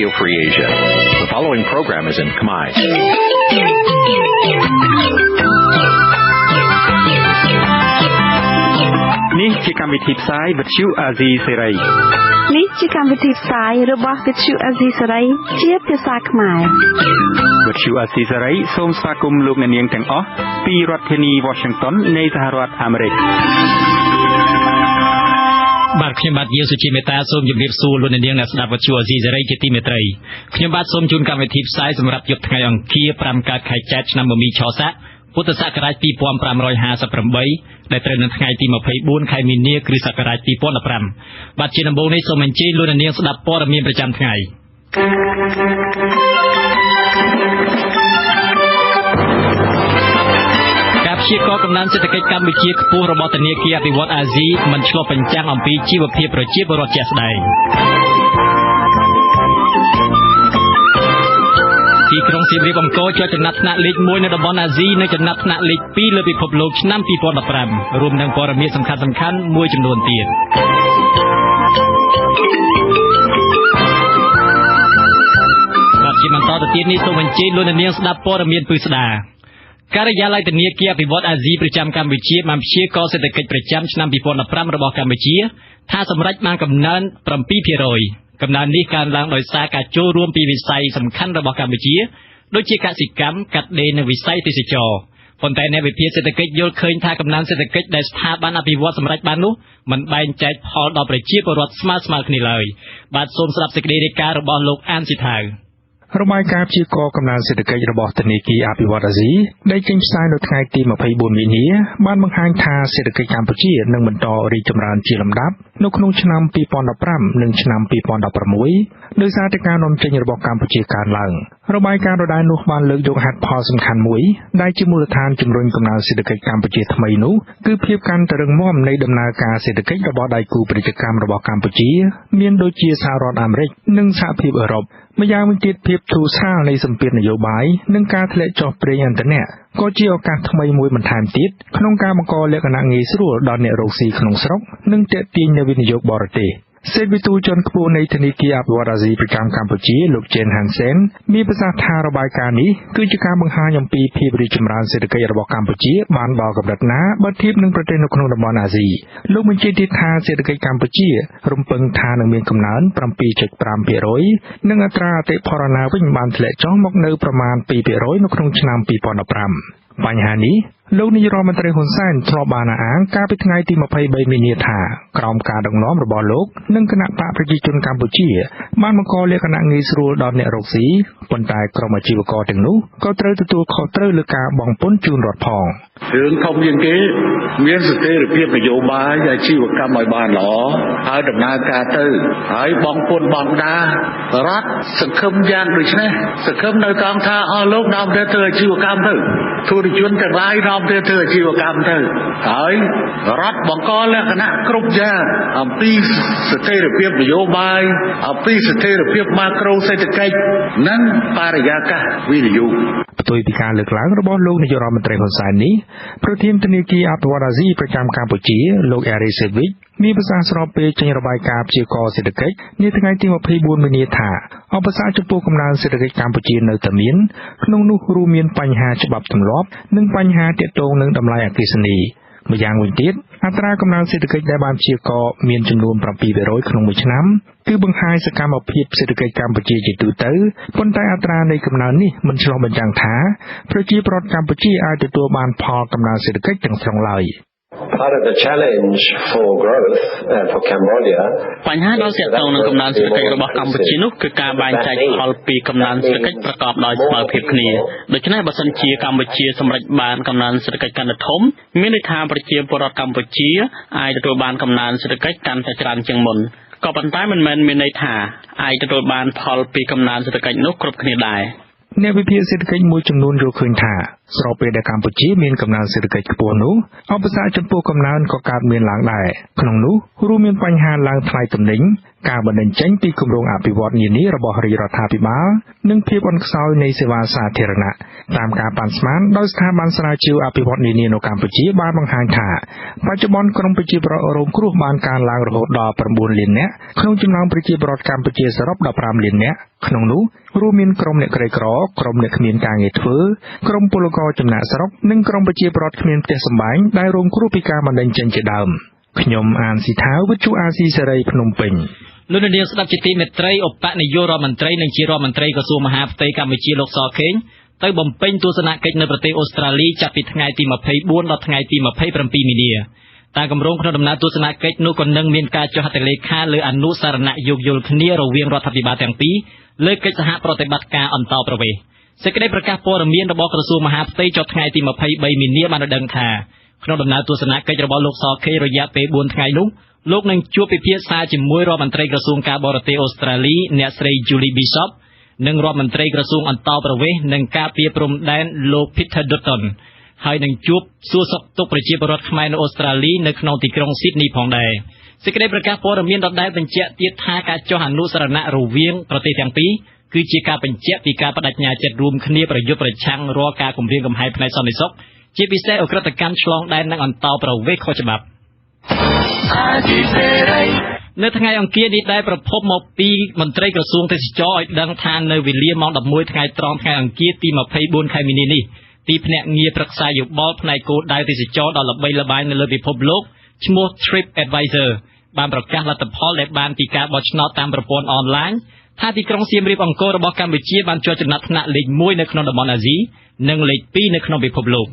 Radio Free Asia. The following program is in Khmer. Nǐ chi càm bi tiệp xáy vệt chiu a zì sê ray. Nǐ chi càm bi tiệp xáyរបស់វិទ្យុអាស៊ីសេរីជាភាសាខ្មែរវិទ្យុអាស៊ីសេរីសូមស្វាគមន៍លោកអ្នកនាងទាំងអស់ពីរដ្ឋធានី Washington នៃសហរដ្ឋអាមេរិកបាទខ្ញុំបាទយាសុជីមេតាសូមជម្រាបសួរលោកអ្នកនាងអ្នកស្ដាប់វិទ្យុអាស៊ីសេរីជាទីមេត្រីខ្ញុំបាទសូមជូនកម្មវិធីផ្សាយសម្រាប់យប់ថ្ងៃអង្គារ5កើតខែចែកឆ្នាំមមីឆស័កពុទ្ធសករាជ2558ដែលត្រូវនៅថ្ងៃទី24ខែមីនាគ្រិស្តសករាជ2015បាទជាដំបូងនេះសូមអញ្ជើញលោកអ្នកនាងស្ដាប់ព័ត៌មានប្រចាំថ្ងៃការព្យាករណ៍កំណើនសេដ្ឋកិច្ចកម្ពុជាខ្ពស់របស់ធនាគារអភិវឌ្ឍន៍អាស៊ីមិនឆ្លុះបញ្ចាំងអំពីជីវភាពប្រជាពលរដ្ឋជាក់ស្ដែងទីក្រុងសៀមរាបអង្គរជាប់ចំណាត់ថ្នាក់លេខ1នៅតំបន់អាស៊ីនិងចំណាត់ថ្នាក់លេខ2លើពិភពលោកឆ្នាំ2015រួមនឹងព័ត៌មានសំខាន់ៗមួយចំនួនទៀតបាទជាបន្តទៅទៀតនេះសូមអញ្ជើញលោកអ្នកនាងស្ដាប់ព័ត៌មានពិស្ដាការិយាល័យធនាគារអភិវឌ្ឍន៍អាស៊ីប្រចាំកម្ពុជាបានព្យាករណ៍សេដ្ឋកិច្ចប្រចាំឆ្នាំ2015របស់កម្ពុជាថាសម្រេចបានកំណើន 7%កំណើននេះកើនឡើងដោយសារការចូលរួមពីវិស័យសំខាន់របស់កម្ពុជាដូចជាកសិកម្មកាត់ដេរនិងវិស័យទេសចរណ៍ប៉ុន្តែអ្នកវិភាគសេដ្ឋកិច្ចយល់ឃើញថាកំណើនសេដ្ឋកិច្ចដែលស្ថាប័នអភិវឌ្ឍន៍សម្រេចបាននោះមិនបែងចែកផលដល់ប្រជាពលរដ្ឋស្មើៗគ្នាឡើយបាទសូមស្ដាប់សេចក្តីរាយការណ៍របស់លោកអានស៊ីថាវរបាយការណ៍ព្យាករណ៍កំណើនសេដ្ឋកិច្ចរបស់ធនាគារអភិវឌ្ឍន៍អាស៊ីដែលចេញផ្សាយនៅថ្ងៃទី24មីនាបានបង្ហាញថាសេដ្ឋកិច្ចកម្ពុជានឹងបន្តរីកចម្រើនជាលំដាប់នៅក្នុងឆ្នាំ2015និងឆ្នាំ2016ដោយសារតែការនាំចេញរបស់កម្ពុជាកើនឡើងរបាយការណ៍ដដែលនោះបានលើកយកហេតុផលសំខាន់មួយដែលជាមូលដ្ឋានជំរុញកំណើនសេដ្ឋកិច្ចកម្ពុជាថ្មីនោះគឺភាពកាន់តែរឹងមាំនៃដំណើរការសេដ្ឋកិច្ចរបស់ដៃគូពាណិជ្ជកម្មរបស់កម្ពុជាមានដូចជាសហរដ្ឋអាមេរិកនិងសហភាពអឺរ៉ុបម្យ៉ាងវិញទៀតភាពធូរស្រាលនៃសម្ពាធនយោបាយនិងការធ្លាក់ចុះប្រេងឥន្ធនៈក៏ជាឱកាសថ្មីមួយបន្ថែមទៀតក្នុងការបង្កលក្ខណៈងាយស្រួលដល់អ្នករកស៊ីក្នុងស្រុកនិងទាក់ទាញអ្នកវិនិយោគបរទេសសេដ្ឋវិទូជាន់ខ្ពស់នៃធនាគារអភិវឌ្ឍន៍អាស៊ីប្រចាំកម្ពុជាលោក Jen Hansen មានប្រសាសន៍ថារបាយការណ៍នេះគឺជាការបង្ហាញអំពីភាពរីកចម្រើនសេដ្ឋកិច្ចរបស់កម្ពុជាបានដល់កម្រិតណាបើធៀបនឹងប្រទេសនៅក្នុងតំបន់អាស៊ីលោកបញ្ជាក់ទៀតថាសេដ្ឋកិច្ចកម្ពុជារំពឹងថានឹងមានកំណើន 7.5% និងអត្រាអតិផរណាវិញបានធ្លាក់ចុះមកនៅប្រមាណ 2% នៅក្នុងឆ្នាំ2015បញ្ហានេះលោកនាយរដ្ឋមន្ត្រីហ៊ុនសែនធ្លាប់បានអះអាងកាលពីថ្ងៃទី23មីនាថាក្រោមការដឹកនាំរបស់លោកនិងគណៈបកប្រជាជនកម្ពុជាបានបង្កលក្ខណៈងាយស្រួលដល់អ្នករកស៊ីប៉ុន្តែក្រុមអាជីវករទាំងនោះក៏ត្រូវទទួលខុសត្រូវលើការបង់ពន្ធជូនរដ្ឋផងរឿងធំជាងគេមានស្ថិរភាពនយោបាយអាជីវកម្មឲ្យបានល្អហើយដំណើរការទៅហើយបង់ពន្ធបង់ដារដ្ឋសង្ឃឹមយ៉ាងដូចនេះសង្ឃឹមនៅតាមថាអស់លោកនាំទៅអាជីវកម្មទៅធុរជនទាំងឡាយនាំទៅអាជីវកម្មទៅហើយរដ្ឋបង្កលក្ខណៈគ្រប់យ៉ាងអំពីស្ថិរភាពនយោបាយអំពីស្ថិរភាពម៉ាក្រូសេដ្ឋកិច្ចនិងបរិយាកាសវិនិយោគផ្ទុយពីការលើកឡើងរបស់លោកនាយករដ្ឋមន្ត្រីហ៊ុនសែននេះប្រធានធនាគារអភិវឌ្ឍន៍អាស៊ីប្រចាំកម្ពុជាលោក Eric Sevic មានប្រសាសន៍ស្របពេលចេញរបាយការណ៍ព្យាករណ៍សេដ្ឋកិច្ចនាថ្ងៃទី24មីនាថាឧបសគ្គចំពោះកំណើនសេដ្ឋកិច្ចកម្ពុជានៅតែមានក្នុងនោះរួមមានបញ្ហាច្បាប់ទម្លាប់និងបញ្ហាទាក់ទងនឹងតម្លៃអគ្គិសនីម្យ៉ាងវិញទៀតអត្រាកំណើនសេដ្ឋកិច្ចដែលបានព្យាករណ៍មានចំនួន 7% ក្នុងមួយឆ្នាំគឺបង្ហាញសកម្មភាពសេដ្ឋកិច្ចកម្ពុជាជាទូទៅប៉ុន្តែអត្រានៃកំណើននេះមិនឆ្លុះបញ្ចាំងថាប្រជាពលរដ្ឋកម្ពុជាអាចទទួលបានផលកំណើនសេដ្ឋកិច្ចទាំងស្រុងឡើយPart of the challenge for growth for Cambodia បញ្ហាដល់ទាក់ទងនឹងកំណើនសេដ្ឋកិច្ចរបស់កម្ពុជានោះគឺការបែងចែកផលពីកំណើនសេដ្ឋកិច្ចប្រកបដោយស្មើភាពគ្នាដូច្នេះបើសិនជាកម្ពុជាសម្រេចបានកំណើនសេដ្ឋកិច្ចកាន់តែធំមានន័យថាប្រជាពលរដ្ឋកម្ពុជាអាចទទួលបានកំណើនសេដ្ឋកិច្ចកាន់តែច្រើនជាងមុនក៏ប៉ុន្តែមិនមែនមានន័យថាអាចទទួលបានផលពីកំណើនសេដ្ឋកិច្ចនោះគ្រប់គ្នាដែរអ្នកវិភាគសេដ្ឋកិច្ចមួយចំនួនយល់ឃើញថាស្របពេលដែលកម្ពុជាមានកំណើនសេដ្ឋកិច្ចខ្ពស់នោះឧបសគ្គចំពោះកំណើនក៏កើតមានឡើងដែរក្នុងនោះរួមមានបញ្ហាឡើងថ្លៃទំនិញ ការបណ្ដឹងចេញពីគម្រោងអភិវឌ្ឍន៍នានារបស់រាជរដ្ឋាភិបាលនិងភាពអន់ខ្សោយនៃសេវាសាធារណៈតាមការប៉ាន់ស្មានដោយស្ថាប័នស្រាវជ្រាវអភិវឌ្ឍន៍នានានៅកម្ពុជាបានបង្ហាញថាបច្ចុប្បន្នក្រុមប្រជាពលរដ្ឋរងគ្រោះបានកើនឡើងរហូតដល់9លាននាក់ក្នុងចំណោមប្រជាពលរដ្ឋកម្ពុជាសរុប15លាននាក់ក្នុងនោះរួមមានក្រុមអ្នកក្រីក្រក្រុមអ្នកគ្មានការងារធ្វើក្រុមពលករចំណាក់ស្រុកនិងក្រុមប្រជាពលរដ្ឋគ្មានផ្ទះសម្បែងដែលរងគ្រោះពីការបណ្ដឹងចេញជាដើមខ្ញុំអានស៊ីថាវិទ្យុអាស៊ីសេរីភ្នំពេញលោកនាងស្ដាប់ជាទីមេត្រីឧបនាយករដ្ឋមន្ត្រីនិងជារដ្ឋមន្ត្រីក្រសួងមហាផ្ទៃកម្ពុជាលោកសខេងទៅបំពេញទស្សនកិច្ចនៅប្រទេសអូស្ត្រាលីចាប់ពីថ្ងៃទី24ដល់ថ្ងៃទី27មីនាតាមគម្រោងក្នុងដំណើរទស្សនកិច្ចនោះក៏នឹងមានការចុះហត្ថលេខាលើអនុសារណៈយោគយល់គ្នារវាងរដ្ឋាភិបាលទាំងពីរលើកិច្ចសហប្រតិបត្តិការអន្តរប្រវេសន៍សេចក្តីប្រកាសព័ត៌មានរបស់ក្រសួងមហាផ្ទៃចុះថ្ងៃទី23មីនាបានដឹងថាក្នុងដំណើរទស្សនកិច្ចរបស់លោកសខេងរយៈពេល4ថ្ងៃនោះលោកនឹងជួបពិភាក្សាជាមួយរដ្ឋមន្ត្រីក្រសួងការបរទេសអូស្ត្រាលីអ្នកស្រី Julie Bishop និងរដ្ឋមន្ត្រីក្រសួងអន្តរប្រវេសន៍និងការពារព្រំដែនលោក Peter Dutton ហើយនឹងជួបសួរសុខទុក្ខប្រជាពលរដ្ឋខ្មែរនៅអូស្ត្រាលីនៅក្នុងទីក្រុង Sydney ផងដែរសេចក្តីប្រកាសព័ត៌មានដដែលបញ្ជាក់ទៀតថាការចុះអនុសារណៈរវាងប្រទេសទាំងពីរគឺជាការបញ្ជាក់ពីការបដិញ្ញាចិត្តរួមគ្នាប្រយុទ្ធប្រឆាំងរាល់ការគំរាមកំហែងផ្នែកសន្តិសុខជាពិសេសអក្រិតកម្មឆ្លងដែននិងអន្តរប្រវេសន៍ខុសច្បាប់នៅថ្ងៃអង្គារនេះដែរប្រពន្ធមកពីមន្ត្រីក្រសួងទេសចរឲ្យដឹងថានៅវេលាម៉ោង11ថ្ងៃត្រង់ថ្ងៃអង្គារទី24ខែមីនានេះទីភ្នាក់ងារប្រឹក្សាយោបល់ផ្នែកគោលដៅទេសចរដ៏ល្បីល្បាញនៅលើពិភពលោកឈ្មោះ Trip Advisor បានប្រកាសលទ្ធផលដែលបានពីការបោះឆ្នោតតាមប្រព័ន្ធអនឡាញថាទីក្រុងសៀមរាបអង្គររបស់កម្ពុជាបានជាប់ចំណាត់ថ្នាក់លេខ1នៅក្នុងតំបន់អាស៊ីនិងលេខ2នៅក្នុងពិភពលោក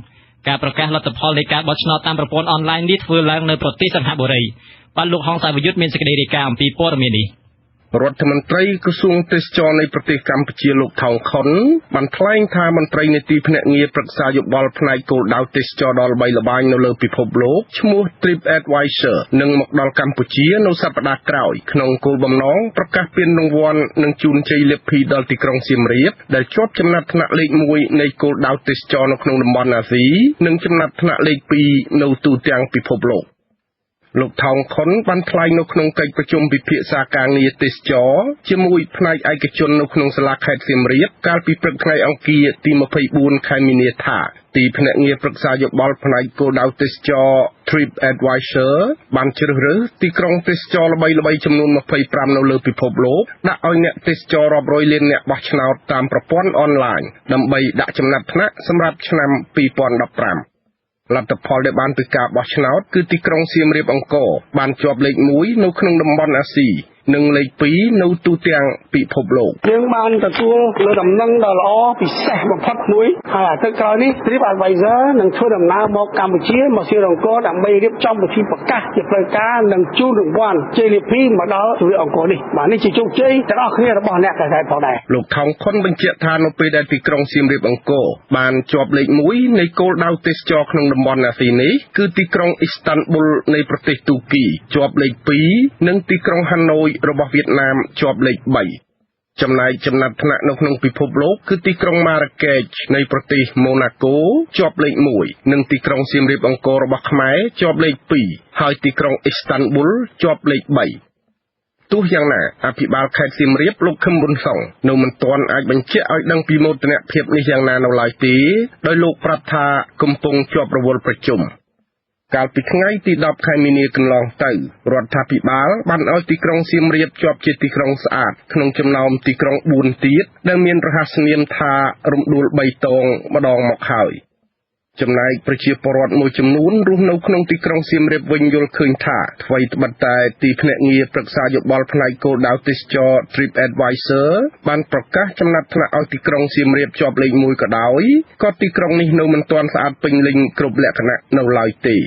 ការប្រកាសលទ្ធផលនៃការបោះឆ្នោតតាមប្រព័ន្ធអនឡាញនេះធ្វើឡើងនៅប្រទេសសិង្ហបុរីបាទលោកហងសាវយុទ្ធមានសេចក្តីរាយការណ៍អំពីព័ត៌មាននេះរដ្ឋមន្ត្រីក្រសួងទេសចរនៃប្រទេសកម្ពុជាលោកថោងខុនបានថ្លែងថាមន្ត្រីនីតិភ្នាក់ងារប្រឹក្សាយោបល់ផ្នែកគោលដៅទេសចរដ៏ល្បីល្បាញនៅលើពិភពលោកឈ្មោះ Trip Advisor នឹងមកដល់កម្ពុជានៅសប្តាហ៍ក្រោយក្នុងគោលបំណងប្រកាសពានរង្វាន់និងជូនជ័យលាភីដល់ទីក្រុងសៀមរាបដែលជាប់ចំណាត់ថ្នាក់លេខ1នៃគោលដៅទេសចរនៅក្នុងតំបន់អាស៊ីនិងចំណាត់ថ្នាក់លេខ2នៅទូទាំងពិភពលោកលោកថោងខុនបានថ្លែងនៅក្នុងកិច្ចប្រជុំពិភាក្សាការងារទេសចរជាមួយផ្នែកឯកជននៅក្នុងសាលាខេត្តសៀមរាបកាលពីព្រឹកថ្ងៃអង្គារទី24ខែមីនាថាទីភ្នាក់ងារប្រឹក្សាយោបល់ផ្នែកគោលដៅទេសចរ Trip Advisor បានជ្រើសរើសទីក្រុងទេសចរល្បីៗចំនួន25នៅលើពិភពលោកដាក់ឲ្យអ្នកទេសចររាប់រយលានអ្នកបោះឆ្នោតតាមប្រព័ន្ធអនឡាញដើម្បីដាក់ចំណាត់ថ្នាក់សម្រាប់ឆ្នាំ2015លទ្ធផលដែលបានពីការបោះឆ្នោតគឺទីក្រុងសៀមរាបអង្គរបានជាប់លេខ1នៅក្នុងតំបន់អាស៊ីនិងលេខ2នៅទូទាំងពិភពលោកយើងបានទទួលលើដំណឹងដ៏ល្អពិសេសបំផុតមួយហើយអាទិត្យក្រោយនេះ Trip Advisor នឹងធ្វើដំណើរមកកម្ពុជាមកសៀមរាបអង្គរដើម្បីរៀបចំពិធីប្រកាសជាផ្លូវការនិងជូនរង្វាន់ជ័យលាភីមកដល់សៀមរាបអង្គរនេះបាទនេះជាជោគជ័យទាំងអស់គ្នារបស់អ្នកកសែតផងដែរលោកថោងខុនបញ្ជាក់ថានៅពេលដែលទីក្រុងសៀមរាបអង្គរបានជាប់លេខ1នៃគោលដៅទេសចរក្នុងតំបន់អាស៊ីនេះគឺទីក្រុងអ៊ីស្តាន់ប៊ុលនៃប្រទេសទូគីជាប់លេខ2និងទីក្រុងហាណូយរបស់វៀតណាមជាប់លេខ3ចំណែកចំណាត់ថ្នាក់នៅក្នុងពិភពលោកគឺទីក្រុងម៉ារ៉ាកេចនៃប្រទេសម៉ូណាកូជាប់លេខ1និងទីក្រុងសៀមរាបអង្គររបស់ខ្មែរជាប់លេខ2ហើយទីក្រុងអ៊ីស្តាន់ប៊ុលជាប់លេខ3ទោះយ៉ាងណាអភិបាលខេត្តសៀមរាបលោកខឹមប៊ុនសុងនៅមិនទាន់អាចបញ្ជាក់ឲ្យដឹងពីមោទនភាពនេះយ៉ាងណានៅឡើយទេដោយលោកប្រាប់ថាកំពុងជាប់រវល់ប្រជុំកាលពីថ្ងៃទី10ខែមីនាកន្លងទៅរដ្ឋាភិបាលបានឲ្យទីក្រុងសៀមរាបជាប់ជាទីក្រុងស្អាតក្នុងចំណោមទីក្រុង4ទៀតដែលមានរហស្សនាមថារំដួល3តងម្ដងមកហើយចំណែកប្រជាពលរដ្ឋមួយចំនួនរស់នៅក្នុងទីក្រុងសៀមរាបវិញយល់ឃើញថាអ្វីត្បិតតែទីភ្នាក់ងារប្រឹក្សាយោបល់ផ្នែកគោលដៅទេសចរ Trip Advisor បានប្រកាសចំណាត់ថ្នាក់ឲ្យទីក្រុងសៀមរាបជាប់លេខ1ក៏ដោយក៏ទីក្រុងនេះនៅមិនទាន់ស្អាតពេញលេញគ្រប់លក្ខណៈនៅឡើយទេ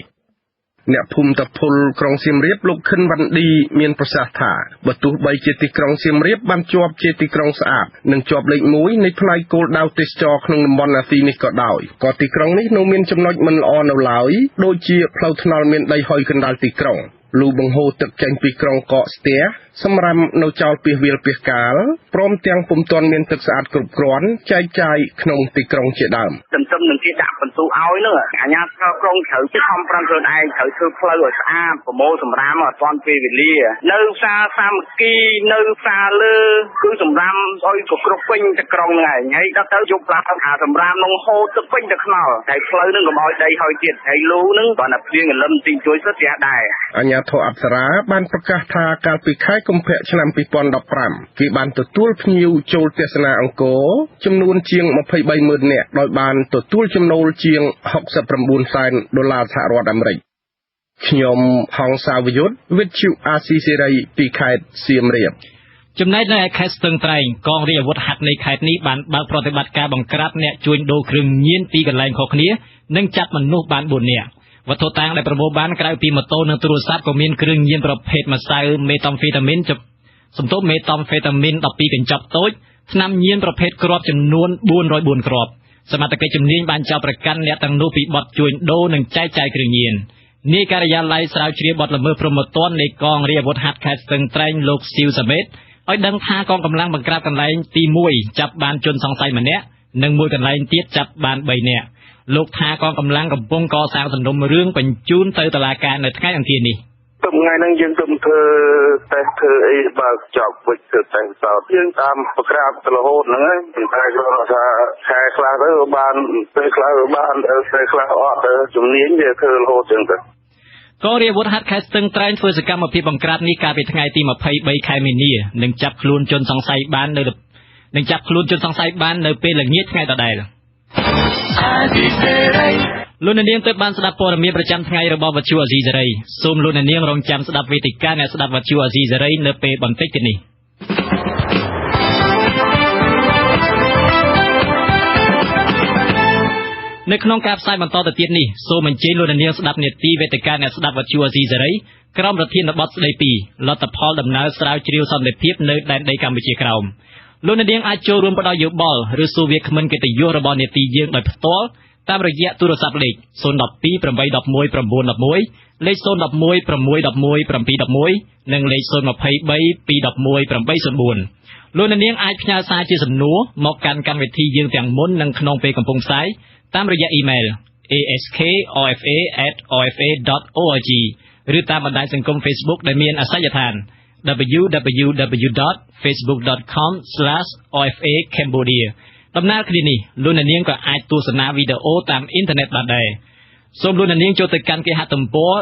អ្នកភូមិតពលក្រុងសៀមរាបលោកខិនវ៉ាន់ឌីមានប្រសាសន៍ថាបើទោះបីជាទីក្រុងសៀមរាបបានជាប់ជាទីក្រុងស្អាតនិងជាប់លេខ1នៃផ្នែកគោលដៅទេសចរក្នុងតំបន់អាស៊ីនេះក៏ដោយក៏ទីក្រុងនេះនៅមានចំណុចមិនល្អនៅឡើយដូចជាផ្លូវថ្នល់មានដីហុយកណ្ដាលទីក្រុង លូបង្ហូរទឹកចេញពីក្រុងកកស្ទះសម្រាប់នៅចោលពីវាលពីកាលព្រមទាំងពុំទាន់មានទឹកស្អាតគ្រប់គ្រាន់ចែកចាយក្នុងទីក្រុងជាដើមទន្ទឹមនឹងគេដាក់បន្ទុកឲ្យនោះអាជ្ញាធរក្រុងត្រូវខំប្រឹងខ្លួនឯងត្រូវធ្វើផ្លូវឲ្យស្អាតប្រមូលសម្រាមអត់ទាន់ពេលវេលានៅផ្សារសាមគ្គីនៅផ្សារលើគឺសម្រាមឲ្យគ្រប់ពេញទៅក្រុងហ្នឹងហើយដល់ទៅយកប្រាប់ថាសម្រាមនឹងហូរទៅពេញទៅខ្នល់ហើយផ្លូវនឹងកុំឲ្យដីហើយទៀតហើយលូនឹងបើតែភ្លៀងកលឹមទីជួយសិតយ៉ាងដែរអាជ្ញាធរអប្សរាបានប្រកាសថាកាលពីខែកុម្ភៈឆ្នាំ2015គេបានទទួលភ្ញៀវចូលទស្សនាអង្គរចំនួនជាង 23,000 នាក់ដោយបានទទួលចំណូលជាង $69 សែនសហរដ្ឋអាមេរិកខ្ញុំហងសាវយុទ្ធវិទ្យុអាស៊ីសេរីពីខេត្តសៀមរាបចំណែកនៅខេត្តស្ទឹងត្រែងកងរាជអាវុធហត្ថនៃខេត្តនេះបានបើកប្រតិបត្តិការបង្ក្រាបអ្នកជួញដូរគ្រឿងញៀនពីកន្លែងខុសគ្នានិងចាប់មនុស្សបាន4នាក់វត្ថុតាងដែលប្រមូលបានក្រៅពីម៉ូតូនិងទូរស័ព្ទក៏មានគ្រឿងញៀនប្រភេទម្សៅមេតាំហ្វេតាមីនសំទោសមេតាំហ្វេតាមីន12កញ្ចប់តូចថ្នាំញៀនប្រភេទគ្រាប់ចំនួន404គ្រាប់សមត្ថកិច្ចជំនាញបានចោទប្រកាន់អ្នកទាំងនោះពីបទជួញដូរនិងចែកចាយគ្រឿងញៀននាយការិយាល័យស្រាវជ្រាវបទល្មើសព្រហ្មទណ្ឌនៃកងរាជអាវុធហត្ថខេត្តស្ទឹងត្រែងលោកស៊ីវសាមេតឲ្យដឹងថាកងកម្លាំងបង្ក្រាបកន្លែងទី1ចាប់បានជនសង្ស័យម្នាក់និងមួយកន្លែងទៀតចាប់បាន3នាក់លោកថាកងកម្លាំងកំពុងកសាងសំណុំរឿងបញ្ជូនទៅតុលាការនៅថ្ងៃអង្គារនេះថ្ងៃហ្នឹងយើងទៅធ្វើតេស្តធ្វើអីបើចប់វិចធ្វើតេស្តសោតយើងតាមប្រក្រាបទៅរហូតហ្នឹងហើយតែគាត់ថាខែខ្លះទៅបានពេលខ្លះបានពេលខ្លះអត់ជំនាញវាធ្វើរហូតចឹងទៅកងរាជអាវុធហត្ថខេត្តស្ទឹងត្រែងធ្វើសកម្មភាពបង្ក្រាបនេះកាលពីថ្ងៃទី23ខែមីនានិងចាប់ខ្លួនជនសង្ស័យបាននៅពេលល្ងាចថ្ងៃដដែលលោកនាងទើបបានស្ដាប់ព័ត៌មានប្រចាំថ្ងៃរបស់វិទ្យុអាស៊ីសេរីសូមលោកនាងរងចាំស្ដាប់វេទិកាអ្នកស្ដាប់វិទ្យុអាស៊ីសេរីនៅពេលបន្តិចទៀតនេះនៅក្នុងការផ្សាយបន្តទៅទៀតនេះសូមអញ្ជើញលោកនាងស្ដាប់នាទីវេទិកាអ្នកស្ដាប់វិទ្យុអាស៊ីសេរីក្រមប្រធានបទស្ដីពីលទ្ធផលដំណើរស្រាវជ្រាវសន្តិភាពនៅដែនដីកម្ពុជាក្រោមលោកនាងអាចចូលរួមផ្ដល់យោបល់ឬសួរវាគ្មិនកិត្តិយសរបស់នាទីយើងដោយផ្ទាល់តាមរយៈទូរស័ព្ទលេខ012 811 911លេខ011 611 711និងលេខ023 211 804លោកនាងអាចផ្ញើសារជាសំណួរមកកាន់កម្មវិធីយើងទាំងមុននិងក្នុងពេលកំពុងផ្សាយតាមរយៈអ៊ីមែល askrofa@ofa.org ឬតាមបណ្ដាញសង្គម Facebook ដែលមានអាសយដ្ឋាន www.facebook.com/ofa-cambodia ដំណើរគ្នានេះលោកនាងក៏អាចទស្សនាវីដេអូតាមអ៊ីនធឺណិតបានដែរសូមលោកនាងចូលទៅកាន់គេហទំព័រ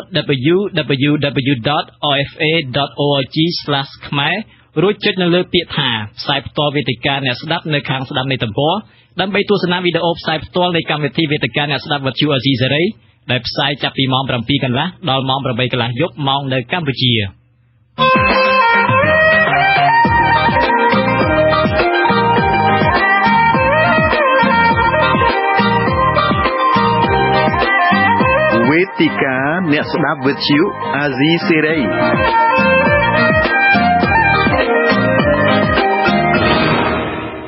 www.ofa.org/khmer រួចចុចនៅលើពាក្យថាផ្សាយផ្ទាល់វេទិកាអ្នកស្ដាប់នៅខាងស្ដាំនៃទំព័រដើម្បីទស្សនាវីដេអូផ្សាយផ្ទាល់នៃកម្មវិធីវេទិកាអ្នកស្ដាប់វិទ្យុអាស៊ីសេរីដែលផ្សាយចាប់ពីម៉ោង 7 កន្លះដល់ម៉ោង 8 កន្លះយប់ម៉ោងនៅកម្ពុជាវេទិកាអ្នកស្ដាប់វិទ្យុអាស៊ីសេរី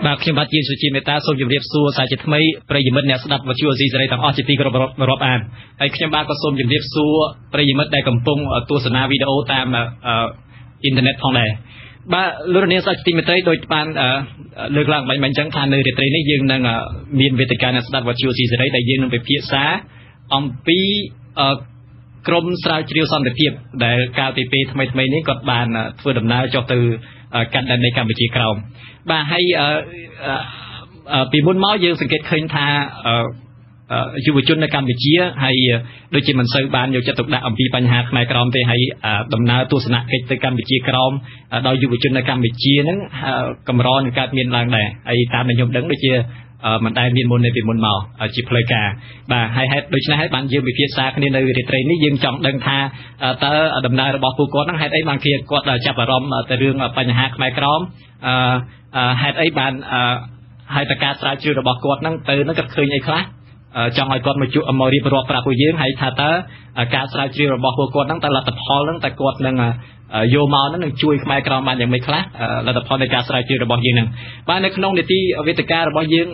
បាទខ្ញុំបាទជាសុជាមេតាសូមជម្រាបសួរសាជាថ្មីប្រិយមិត្តអ្នកស្ដាប់វិទ្យុអាស៊ីសេរីទាំងអស់ជាទីគោរពរាប់អានហើយខ្ញុំបាទក៏សូមជម្រាបសួរប្រិយមិត្តដែលកំពុងទស្សនាវីដេអូតាមអ៊ីនធឺណិតផងដែរបាទលោកនាងសាជាទីមេត្រីដូចបានលើកឡើងបាញ់អញ្ចឹងថានៅរាត្រីនេះយើងនឹងមានវេទិកាអ្នកស្ដាប់វិទ្យុអាស៊ីសេរីដែលយើងនឹងពិភាក្សាអំពីក្រមស្រាវជ្រាវសន្តិភាពដែលកាលពីពេលថ្មីនេះគាត់បានធ្វើដំណើរចុះទៅកាន់ដែនដីកម្ពុជាក្រោមបាទហើយពីមុនមកយើងសង្កេតឃើញថាយុវជននៅកម្ពុជាហើយដូចជាមិនសូវបានយកចិត្តទុកដាក់អំពីបញ្ហាខ្មែរក្រោមទេហើយដំណើរទស្សនកិច្ចទៅកម្ពុជាក្រោមដោយយុវជននៅកម្ពុជាហ្នឹងកម្រនឹងកើតមានឡើងដែរហើយតាមដែលខ្ញុំដឹងដូចជាមិនដែលមានមុនទេពីមុនមកជាផ្លូវការបាទហើយហេតុដូច្នេះហើយបានយើងពិភាក្សាគ្នានៅរាត្រីនេះយើងចង់ដឹងថាតើដំណើររបស់ពួកគាត់ហ្នឹងហេតុអីបានគេគាត់ចាប់អារម្មណ៍ទៅរឿងបញ្ហាខ្មែរក្រោមហេតុអីបានហើយតើការស្រាវជ្រាវរបស់គាត់ហ្នឹងទៅនឹងគាត់ឃើញអីខ្លះចង់ឲ្យគាត់មករៀបរាប់ប្រាប់ពួកយើងហើយថាតើការស្រាវជ្រាវរបស់ពួកគាត់ហ្នឹងតើលទ្ធផលហ្នឹងតើគាត់នឹងយកមកហ្នឹងនឹងជួយខ្មែរក្រោមបានយ៉ាងម៉េចខ្លះលទ្ធផលនៃការស្រាវជ្រាវរបស់យើងហ្នឹងបាទនៅក្នុងនីតិវេទិការបស់យើង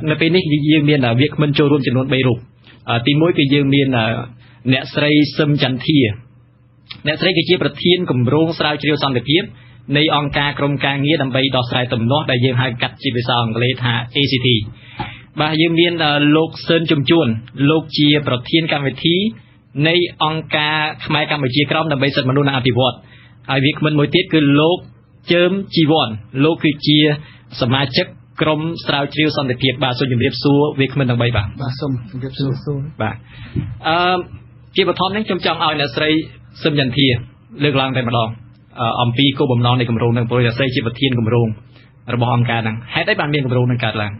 នៅពេលនេះយើងមានវាគ្មិនចូលរួមចំនួន3រូបទី1គឺយើងមានអ្នកស្រីសឹមចន្ទធា អ្នកស្រីគឺជាប្រធានគម្រោងស្រាវជ្រាវសន្តិភាពនៃអង្គការក្រមការងារដើម្បីដោះស្រាយទំនាស់ដែលយើងហៅកាត់ជាភាសាអង់គ្លេសថា ACT បាទយើងមានលោកសឿនជំជួនលោកជាប្រធានកម្មវិធីនៃអង្គការខ្មែរកម្ពុជាក្រមដើម្បីសិទ្ធិមនុស្សនិងអភិវឌ្ឍហើយវាគ្មិនមួយទៀតគឺលោកជើមជីវ័នលោកគឺជាសមាជិកក្រុមស្រាវជ្រាវសន្តិភាពបាទសូមជម្រាបសួរវាគ្មិនទាំង3បាទសូមជម្រាបសួរបាទជាបឋមនេះខ្ញុំចង់ឲ្យអ្នកស្រីសឹមចន្ទាលើកឡើងតែម្ដងអំពីគោលបំណងនៃគម្រោងនឹងព្រោះអ្នកស្រីជាប្រធានគម្រោងរបស់អង្គការហ្នឹងហេតុអីបានមានគម្រោងនឹងកើតឡើង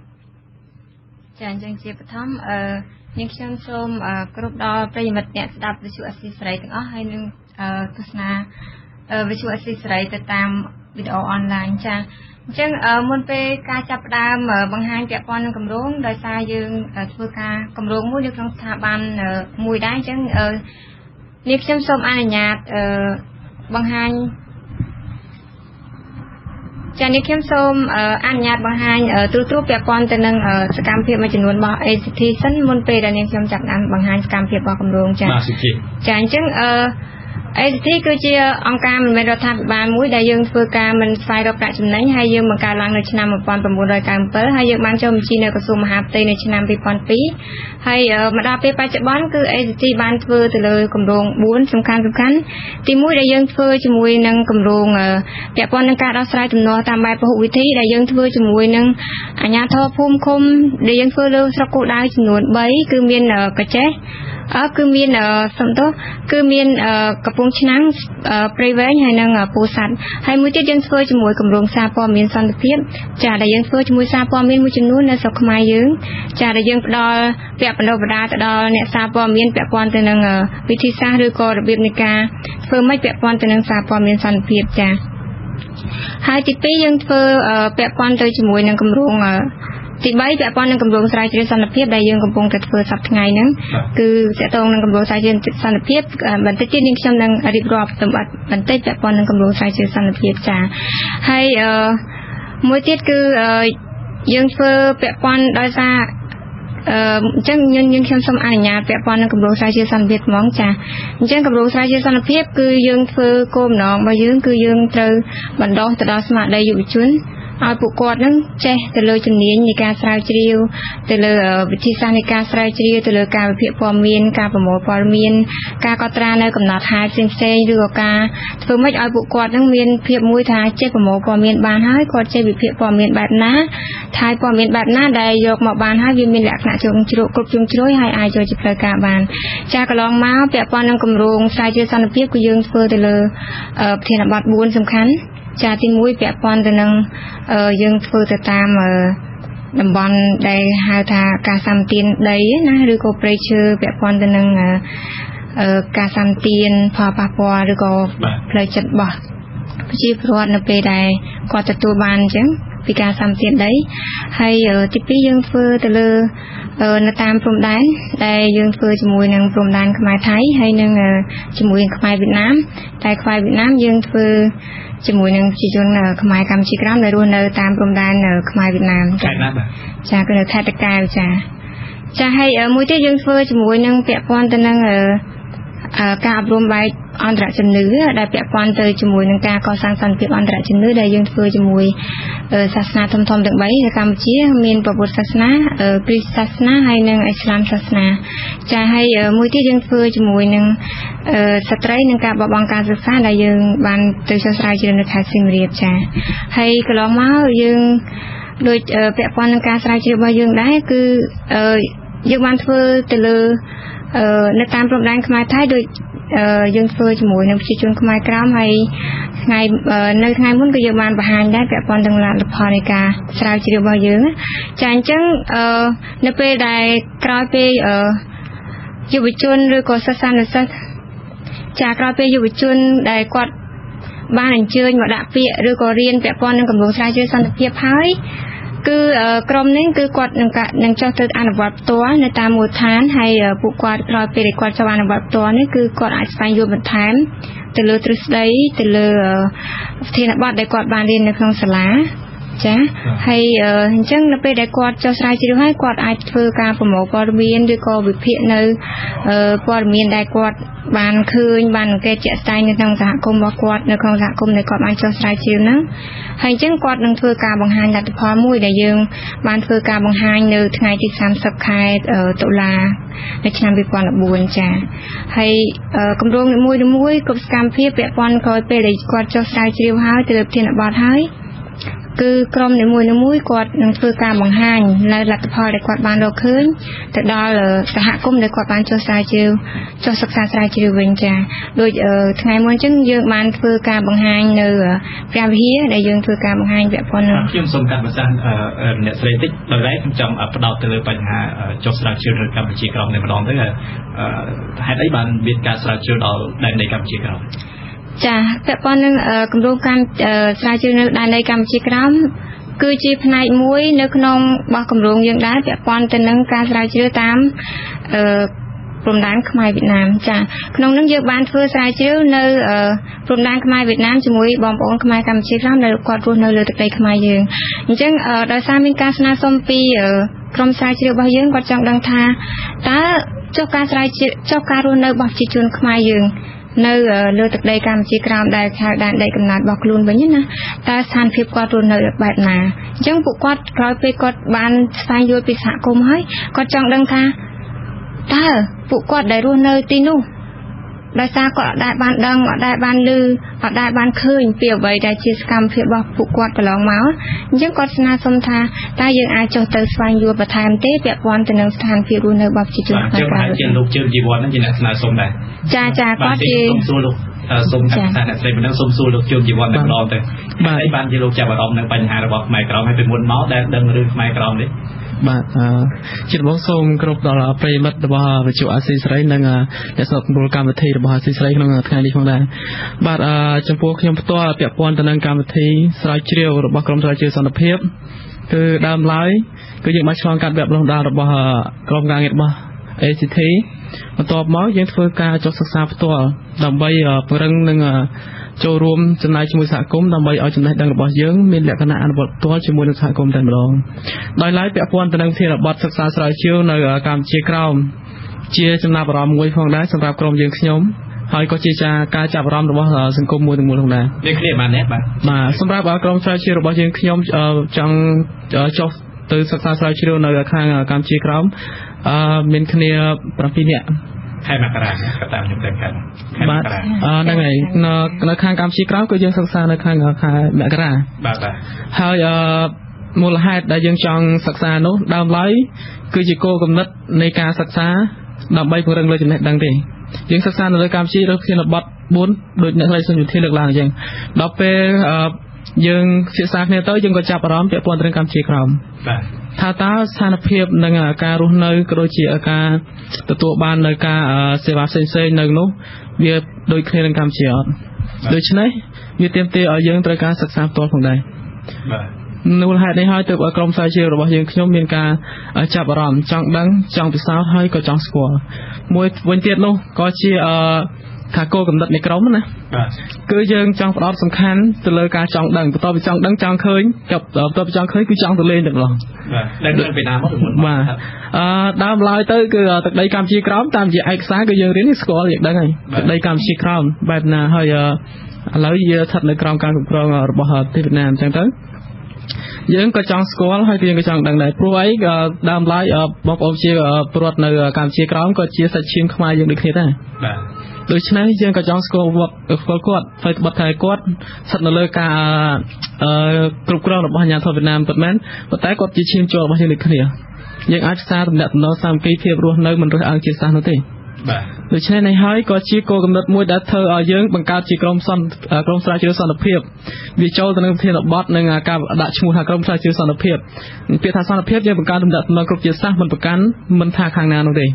ចាអញ្ចឹងជាបឋមនាងខ្ញុំសូមគ្រប់ដល់ប្រិយមិត្តអ្នកស្ដាប់វិទ្យុអស៊ីសេរីទាំងអស់ហើយនឹងទស្សនាវិទ្យុអស៊ីសេរីទៅតាមវីដេអូអនឡាញចាអញ្ចឹងមុនពេលការចាប់ផ្ដើមបង្ហាញពាក់ព័ន្ធនឹងគម្រោងដោយសារយើងធ្វើការគម្រោងមួយនៅក្នុងស្ថាប័នមួយដែរអញ្ចឹងនាងខ្ញុំសូមអនុញ្ញាតបង្ហាញចានាងខ្ញុំសូមអនុញ្ញាតបង្ហាញទូរទស្សន៍ពាក់ព័ន្ធទៅនឹងសកម្មភាពមួយចំនួនរបស់ ACT សិនមុនពេលដែលនាងខ្ញុំចាប់ផ្ដើមបង្ហាញសកម្មភាពរបស់គម្រោងចាចាអញ្ចឹងACT គឺជាអង្គការមិនមែនរដ្ឋាភិបាលមួយដែលយើងធ្វើការមិនស្វែងរកប្រាក់ចំណេញហើយយើងបង្កើតឡើងនៅឆ្នាំ1997ហើយយើងបានចូលបញ្ជីនៅក្រសួងមហាផ្ទៃនៅឆ្នាំ2002ហើយមកដល់ពេលបច្ចុប្បន្នគឺ ACT បានធ្វើទៅលើគម្រោង4សំខាន់ទី1ដែលយើងធ្វើជាមួយនឹងគម្រោងពាក់ព័ន្ធនឹងការដោះស្រាយទំនាស់តាមបែបពហុវិធីដែលយើងធ្វើជាមួយនឹងអាជ្ញាធរភូមិឃុំដែលយើងធ្វើលើស្រុកគោលដៅចំនួន3គឺមានកចេះគឺមានសំទោសគឺមានកំពង់ឆ្នាំងព្រៃវែងហើយនិងពោធិ៍សាត់ហើយមួយទៀតយើងធ្វើជាមួយគម្រោងសារព័ត៌មានសន្តិភាពចាដែលយើងធ្វើជាមួយសារព័ត៌មានមួយចំនួននៅស្រុកខ្មែរយើងចាដែលយើងផ្ដល់ពាក្យបណ្ដុះបណ្ដាលទៅដល់អ្នកសារព័ត៌មានពាក់ព័ន្ធទៅនឹងវិធីសាស្ត្រឬក៏របៀបនៃការធ្វើម៉េចពាក់ព័ន្ធទៅនឹងសារព័ត៌មានសន្តិភាពចាហើយទី2យើងធ្វើពាក់ព័ន្ធទៅជាមួយនឹងគម្រោងទី3ពាក់ព័ន្ធនឹងគម្រោងស្រាវជ្រាវសន្តិភាពដែលយើងកំពុងតែធ្វើសប្តាហ៍ថ្ងៃហ្នឹងគឺតាក់ទងនឹងគម្រោងស្រាវជ្រាវសន្តិភាពបន្តិចទៀតនាងខ្ញុំនឹងរៀបរាប់សម្បត្តិបន្តិចពាក់ព័ន្ធនឹងគម្រោងស្រាវជ្រាវសន្តិភាពចាហើយមួយទៀតគឺយើងធ្វើពាក់ព័ន្ធដោយសារអញ្ចឹងយើងខ្ញុំសូមអនុញ្ញាតពាក់ព័ន្ធនឹងគម្រោងស្រាវជ្រាវសន្តិភាពហ្មងចាអញ្ចឹងគម្រោងស្រាវជ្រាវសន្តិភាពគឺយើងធ្វើគោលបំណងរបស់យើងគឺយើងត្រូវបណ្ដុះទៅដល់ស្មារតីយុវជនឲ្យពួកគាត់នឹងចេះទៅលើជំនាញនៃការស្រាវជ្រាវទៅលើវិធីសាស្ត្រនៃការស្រាវជ្រាវទៅលើការវិភាគព័ត៌មានការប្រមូលព័ត៌មានការកត់ត្រានៅកំណត់ហេតុផ្សេងៗឬក៏ការធ្វើម៉េចឲ្យពួកគាត់នឹងមានភាពមួយថាចេះប្រមូលព័ត៌មានបានហើយគាត់ចេះវិភាគព័ត៌មានបែបណាថាព័ត៌មានបែបណាដែលយកមកបានហើយវាមានលក្ខណៈជ្រុងជ្រោយគ្រប់ជ្រុងជ្រោយហើយអាចយកជាផ្លូវការបានចាកន្លងមកពាក់ព័ន្ធនឹងគម្រោងស្រាវជ្រាវសន្តិភាពគឺយើងធ្វើទៅលើប្រធានបទ4សំខាន់ចាទី1ពាក់ព័ន្ធទៅនឹងយើងធ្វើទៅតាមតំបន់ដែលហៅថាការសម្ទានដីណាឬក៏ព្រៃឈើពាក់ព័ន្ធទៅនឹងការសម្ទានផលប៉ះពាល់ឬក៏ផ្លូវចិត្តរបស់ប្រជាពលរដ្ឋនៅពេលដែលគាត់ទទួលបានអញ្ចឹងពីការសម្ទានដីហើយទី2យើងធ្វើទៅលើនៅតាមព្រំដែនដែលយើងធ្វើជាមួយនឹងព្រំដែនខ្មែរថៃហើយនឹងជាមួយនឹងខ្មែរវៀតណាមតែខ្មែរវៀតណាមយើងធ្វើជាមួយនឹងប្រជាជនខ្មែរកម្ពុជាក្រោមដែលរស់នៅតាមព្រំដែនខ្មែរវៀតណាមចាគឺនៅខេត្តតាកែវចាហើយមួយទៀតយើងធ្វើជាមួយនឹងពាក់ព័ន្ធទៅនឹងការអប់រំបែបអន្តរជំនឿដែលពាក់ព័ន្ធទៅជាមួយនឹងការកសាងសន្តិភាពអន្តរជំនឿដែលយើងធ្វើជាមួយសាសនាធំៗទាំង3នៅកម្ពុជាមានពុទ្ធសាសនាគ្រីស្ទសាសនាហើយនិងអ៊ីស្លាមសាសនាចាហើយមួយទៀតយើងធ្វើជាមួយនឹងស្ត្រីនិងការបបង់ការសិក្សាដែលយើងបានទៅសិក្សាជ្រាវនៅខេត្តសៀមរាបចាហើយកន្លងមកយើងដូចពាក់ព័ន្ធនឹងការស្រាវជ្រាវរបស់យើងដែរគឺយើងបានធ្វើទៅលើនៅតាមព្រំដែនខ្មែរថៃដូចយើងធ្វើជាមួយនឹងប្រជាជនខ្មែរក្រោមហើយនៅថ្ងៃមុនក៏យើងបានបង្ហាញដែរពាក់ព័ន្ធនឹងលទ្ធផលនៃការស្រាវជ្រាវរបស់យើងចាអញ្ចឹងនៅពេលដែលក្រោយពេលយុវជនឬក៏សិស្សានុសិស្សចាក្រោយពេលយុវជនដែលគាត់បានអញ្ជើញមកដាក់ពាក្យឬក៏រៀនពាក់ព័ន្ធនឹងគម្រោងស្រាវជ្រាវសន្តិភាពហើយគឺក្រុមនេះគឺគាត់នឹងចុះទៅអនុវត្តផ្ទាល់នៅតាមមូលដ្ឋានហើយពួកគាត់ក្រោយពេលគាត់ចុះអនុវត្តផ្ទាល់នេះគឺគាត់អាចស្វែងយល់បន្ថែមទៅលើទ្រឹស្ដីទៅលើប្រធានបទដែលគាត់បានរៀននៅក្នុងសាលា ចាហើយអញ្ចឹងនៅពេលដែលគាត់ចុះស្រាវជ្រាវហើយគាត់អាចធ្វើការប្រមូលព័ត៌មានឬក៏វិភាគនៅព័ត៌មានដែលគាត់បានឃើញបានអង្កេតជាក់ស្ដែងនៅក្នុងសហគមន៍របស់គាត់នៅក្នុងសហគមន៍ដែលគាត់បានចុះស្រាវជ្រាវហ្នឹងហើយអញ្ចឹងគាត់នឹងធ្វើការបង្ហាញលទ្ធផលមួយដែលយើងបានធ្វើការបង្ហាញនៅថ្ងៃទី30ខែតុលានៅឆ្នាំ2014ចាហើយគម្រោងនីមួយៗគ្រប់សកម្មភាពពាក់ព័ន្ធក្រោយពេលដែលគាត់ចុះស្រាវជ្រាវហើយទៅលើប្រធានបទហើយគឺក្រុមនីមួយៗគាត់នឹងធ្វើការបង្ហាញនៅលទ្ធផលដែលគាត់បានរកឃើញទៅដល់សហគមន៍ដែលគាត់បានចុះស្រាវជ្រាវចុះសិក្សាស្រាវជ្រាវវិញចាដូចថ្ងៃមុនអញ្ចឹងយើងបានធ្វើការបង្ហាញនៅព្រះវិហារដែលយើងធ្វើការបង្ហាញពាក់ព័ន្ធនឹងខ្ញុំសូមកាត់បន្ថយអ្នកស្រីតិចដោយឡែកខ្ញុំចង់ផ្ដោតទៅលើបញ្ហាចុះស្រាវជ្រាវនៅកម្ពុជាក្រោមតែម្ដងទៅហេតុអីបានមានការស្រាវជ្រាវដល់ដែនដីកម្ពុជាក្រោមចាពាក់ព័ន្ធនឹងគម្រោងការស្រាវជ្រាវនៅដែនដីកម្ពុជាក្រោមគឺជាផ្នែកមួយនៅក្នុងរបស់គម្រោងយើងដែរពាក់ព័ន្ធទៅនឹងការស្រាវជ្រាវតាមព្រំដែនខ្មែរវៀតណាមចាក្នុងនោះយើងបានធ្វើស្រាវជ្រាវនៅព្រំដែនខ្មែរវៀតណាមជាមួយបងប្អូនខ្មែរកម្ពុជាក្រោមដែលគាត់រស់នៅលើទឹកដីខ្មែរយើងអញ្ចឹងដោយសារមានការស្នើសុំពីក្រុមស្រាវជ្រាវរបស់យើងគាត់ចង់ដឹងថាតើចុះការស្រាវជ្រាវចុះការរស់នៅរបស់ប្រជាជនខ្មែរយើងនៅលើទឹកដីកម្ពុជាក្រោមដែលហៅដែនដីកំណើតរបស់ខ្លួនវិញណាតើស្ថានភាពគាត់រស់នៅបែបណាអញ្ចឹងពួកគាត់ក្រោយពេលគាត់បានស្វែងយល់ពីសហគមន៍ហើយគាត់ចង់ដឹងថាតើពួកគាត់ដែលរស់នៅទីនោះដោយសារគាត់អត់ដែលបានដឹងអត់ដែលបានឮអត់ដែលបានឃើញពីអ្វីដែលជាសកម្មភាពរបស់ពួកគាត់កន្លងមកអញ្ចឹងគាត់ស្នើសុំថាតើយើងអាចចុះទៅស្វែងយល់បន្ថែមទេពាក់ព័ន្ធទៅនឹងស្ថានភាពរស់នៅរបស់ប្រជាជនខ្មែរក្រៅជាលោកជើងជីវ័នហ្នឹងជាអ្នកស្នើសុំដែរចាគាត់ជាសូមថាអ្នកស្រីមិនដឹងសូមសួរលោកជើងជីវ័នតែម្ដងទៅហើយបានជាលោកចាប់អារម្មណ៍នឹងបញ្ហារបស់ខ្មែរក្រមហើយពីមុនមកដែលដឹងរឿងខ្មែរក្រមនេះបាទជាដំបូងសូមគោរពដល់ប្រិយមិត្តរបស់វិទ្យុអាស៊ីសេរីនិងអ្នកស្ដាប់កម្មវិធីរបស់អាស៊ីសេរីក្នុងថ្ងៃនេះផងដែរបាទចំពោះខ្ញុំផ្ទាល់ពាក់ព័ន្ធទៅនឹងកម្មវិធីស្រាវជ្រាវរបស់ក្រុមស្រាវជ្រាវសន្តិភាពគឺដើមឡើយគឺយើងបានឆ្លងកាត់វគ្គបណ្ដុះបណ្ដាលរបស់ក្រុមការងាររបស់ ACT បន្ទាប់មកយើងធ្វើការចុះសិក្សាផ្ទាល់ដើម្បីពង្រឹងនិងចូលរួមចំណែកជាមួយសហគមន៍ដើម្បីឲ្យចំណេះដឹងរបស់យើងមានលក្ខណៈអនុវត្តផ្ទាល់ជាមួយនឹងសហគមន៍តែម្ដងដោយឡែកពាក់ព័ន្ធទៅនឹងធានបទសិក្សាស្រាវជ្រាវនៅកម្ពុជាក្រោមជាចំណាប់អារម្មណ៍មួយផងដែរសម្រាប់ក្រុមយើងខ្ញុំហើយក៏ជាការចាប់អារម្មណ៍របស់សង្គមមួយទាំងមូលផងដែរនេះគ្នាបានទេបាទសម្រាប់ក្រុមស្រាវជ្រាវរបស់យើងខ្ញុំចង់ចុះទៅសិក្សាស្រាវជ្រាវនៅខាងកម្ពុជាក្រោមមានគ្នា7នាក់ខែមករាក៏តាមខ្ញុំដឹងกันបាទហ្នឹងហើយនៅខាងកម្ពុជាក្រោមគឺយើងសិក្សានៅខាងខែមករាបាទហើយមូលហេតុដែលយើងចង់សិក្សានោះដើមឡើយគឺជាគោលគំនិតនៃការសិក្សាដើម្បីពង្រឹងលើចំណេះដឹងទេយើងសិក្សានៅលើកម្ពុជាឬធានបទ4ដូចអ្នកស្រីសុនយុធាលើកឡើងអញ្ចឹងដល់ពេលយើងសិក្សាគ្នាទៅយើងក៏ចាប់អារម្មណ៍ពាក់ព័ន្ធទៅនឹងកម្ពុជាក្រោមបាទថាតើស្ថានភាពនិងការរស់នៅក៏ដូចជាការទទួលបាននៅការសេវាផ្សេងៗនៅនោះវាដូចគ្នានឹងកម្ពុជាអត់ដូច្នេះវាទាមទារឲ្យយើងត្រូវការសិក្សាផ្ទាល់ផងដែរបាទមូលហេតុនេះហើយទើបឲ្យក្រុមស្រាវជ្រាវរបស់យើងខ្ញុំមានការចាប់អារម្មណ៍ចង់ដឹងចង់ពិសោធន៍ហើយក៏ចង់ស្គាល់មួយវិញទៀតនោះក៏ជាថាគោលគំនិតនៃក្រុមណាគឺយើងចង់ផ្ដោតសំខាន់ទៅលើការចង់ដឹងបន្ទាប់ពីចង់ដឹងចង់ឃើញបន្ទាប់ពីចង់ឃើញគឺចង់ទៅលេងទាំងឡោះបាទដឹងពីណាមកបាទដើមឡើយទៅគឺទឹកដីកម្ពុជាក្រោមតាមរយៈឯកសារគឺយើងរៀនស្គាល់យើងដឹងហើយទឹកដីកម្ពុជាក្រោមបែបណាហើយឥឡូវយើងស្ថិតនៅក្រោមការគ្រប់គ្រងរបស់ប្រទេសវៀតណាមអញ្ចឹងទៅយើងក៏ចង់ស្គាល់ហើយយើងក៏ចង់ដឹងដែរព្រោះអីដើមឡើយបងប្អូនជាពលរដ្ឋនៅកម្ពុជាក្រោមក៏ជាសាច់ឈាមខ្មែរយើងដូចគ្នាដែរបាទដូច្នេះយើងក៏ចង់ស្គាល់គាត់ហើយបတ်ថាគាត់ស្ថិតនៅលើការគ្រប់គ្រងរបស់អាជ្ញាធរវៀតណាមពិតមែនប៉ុន្តែគាត់ជាឈាមជ័ររបស់យើងដូចគ្នាយើងអាចផ្សារទំនាក់ទំនងសាមគ្គីភាពរស់នៅមិនរើសអើងជាតិសាសន៍នោះទេបាទដូច្នេះនេះហើយក៏ជាគោលគំនិតមួយដែលធ្វើឲ្យយើងបង្កើតជាក្រុមស្រាវជ្រាវសន្តិភាពវាចូលទៅនឹងប្រធានបទនិងការដាក់ឈ្មោះថាក្រុមស្រាវជ្រាវសន្តិភាពពាក្យថាសន្តិភាពយើងបង្កើតទំនាក់ទំនងគ្រប់ជាតិសាសន៍មិនប្រកាន់មិនថាខាងណានោះទេ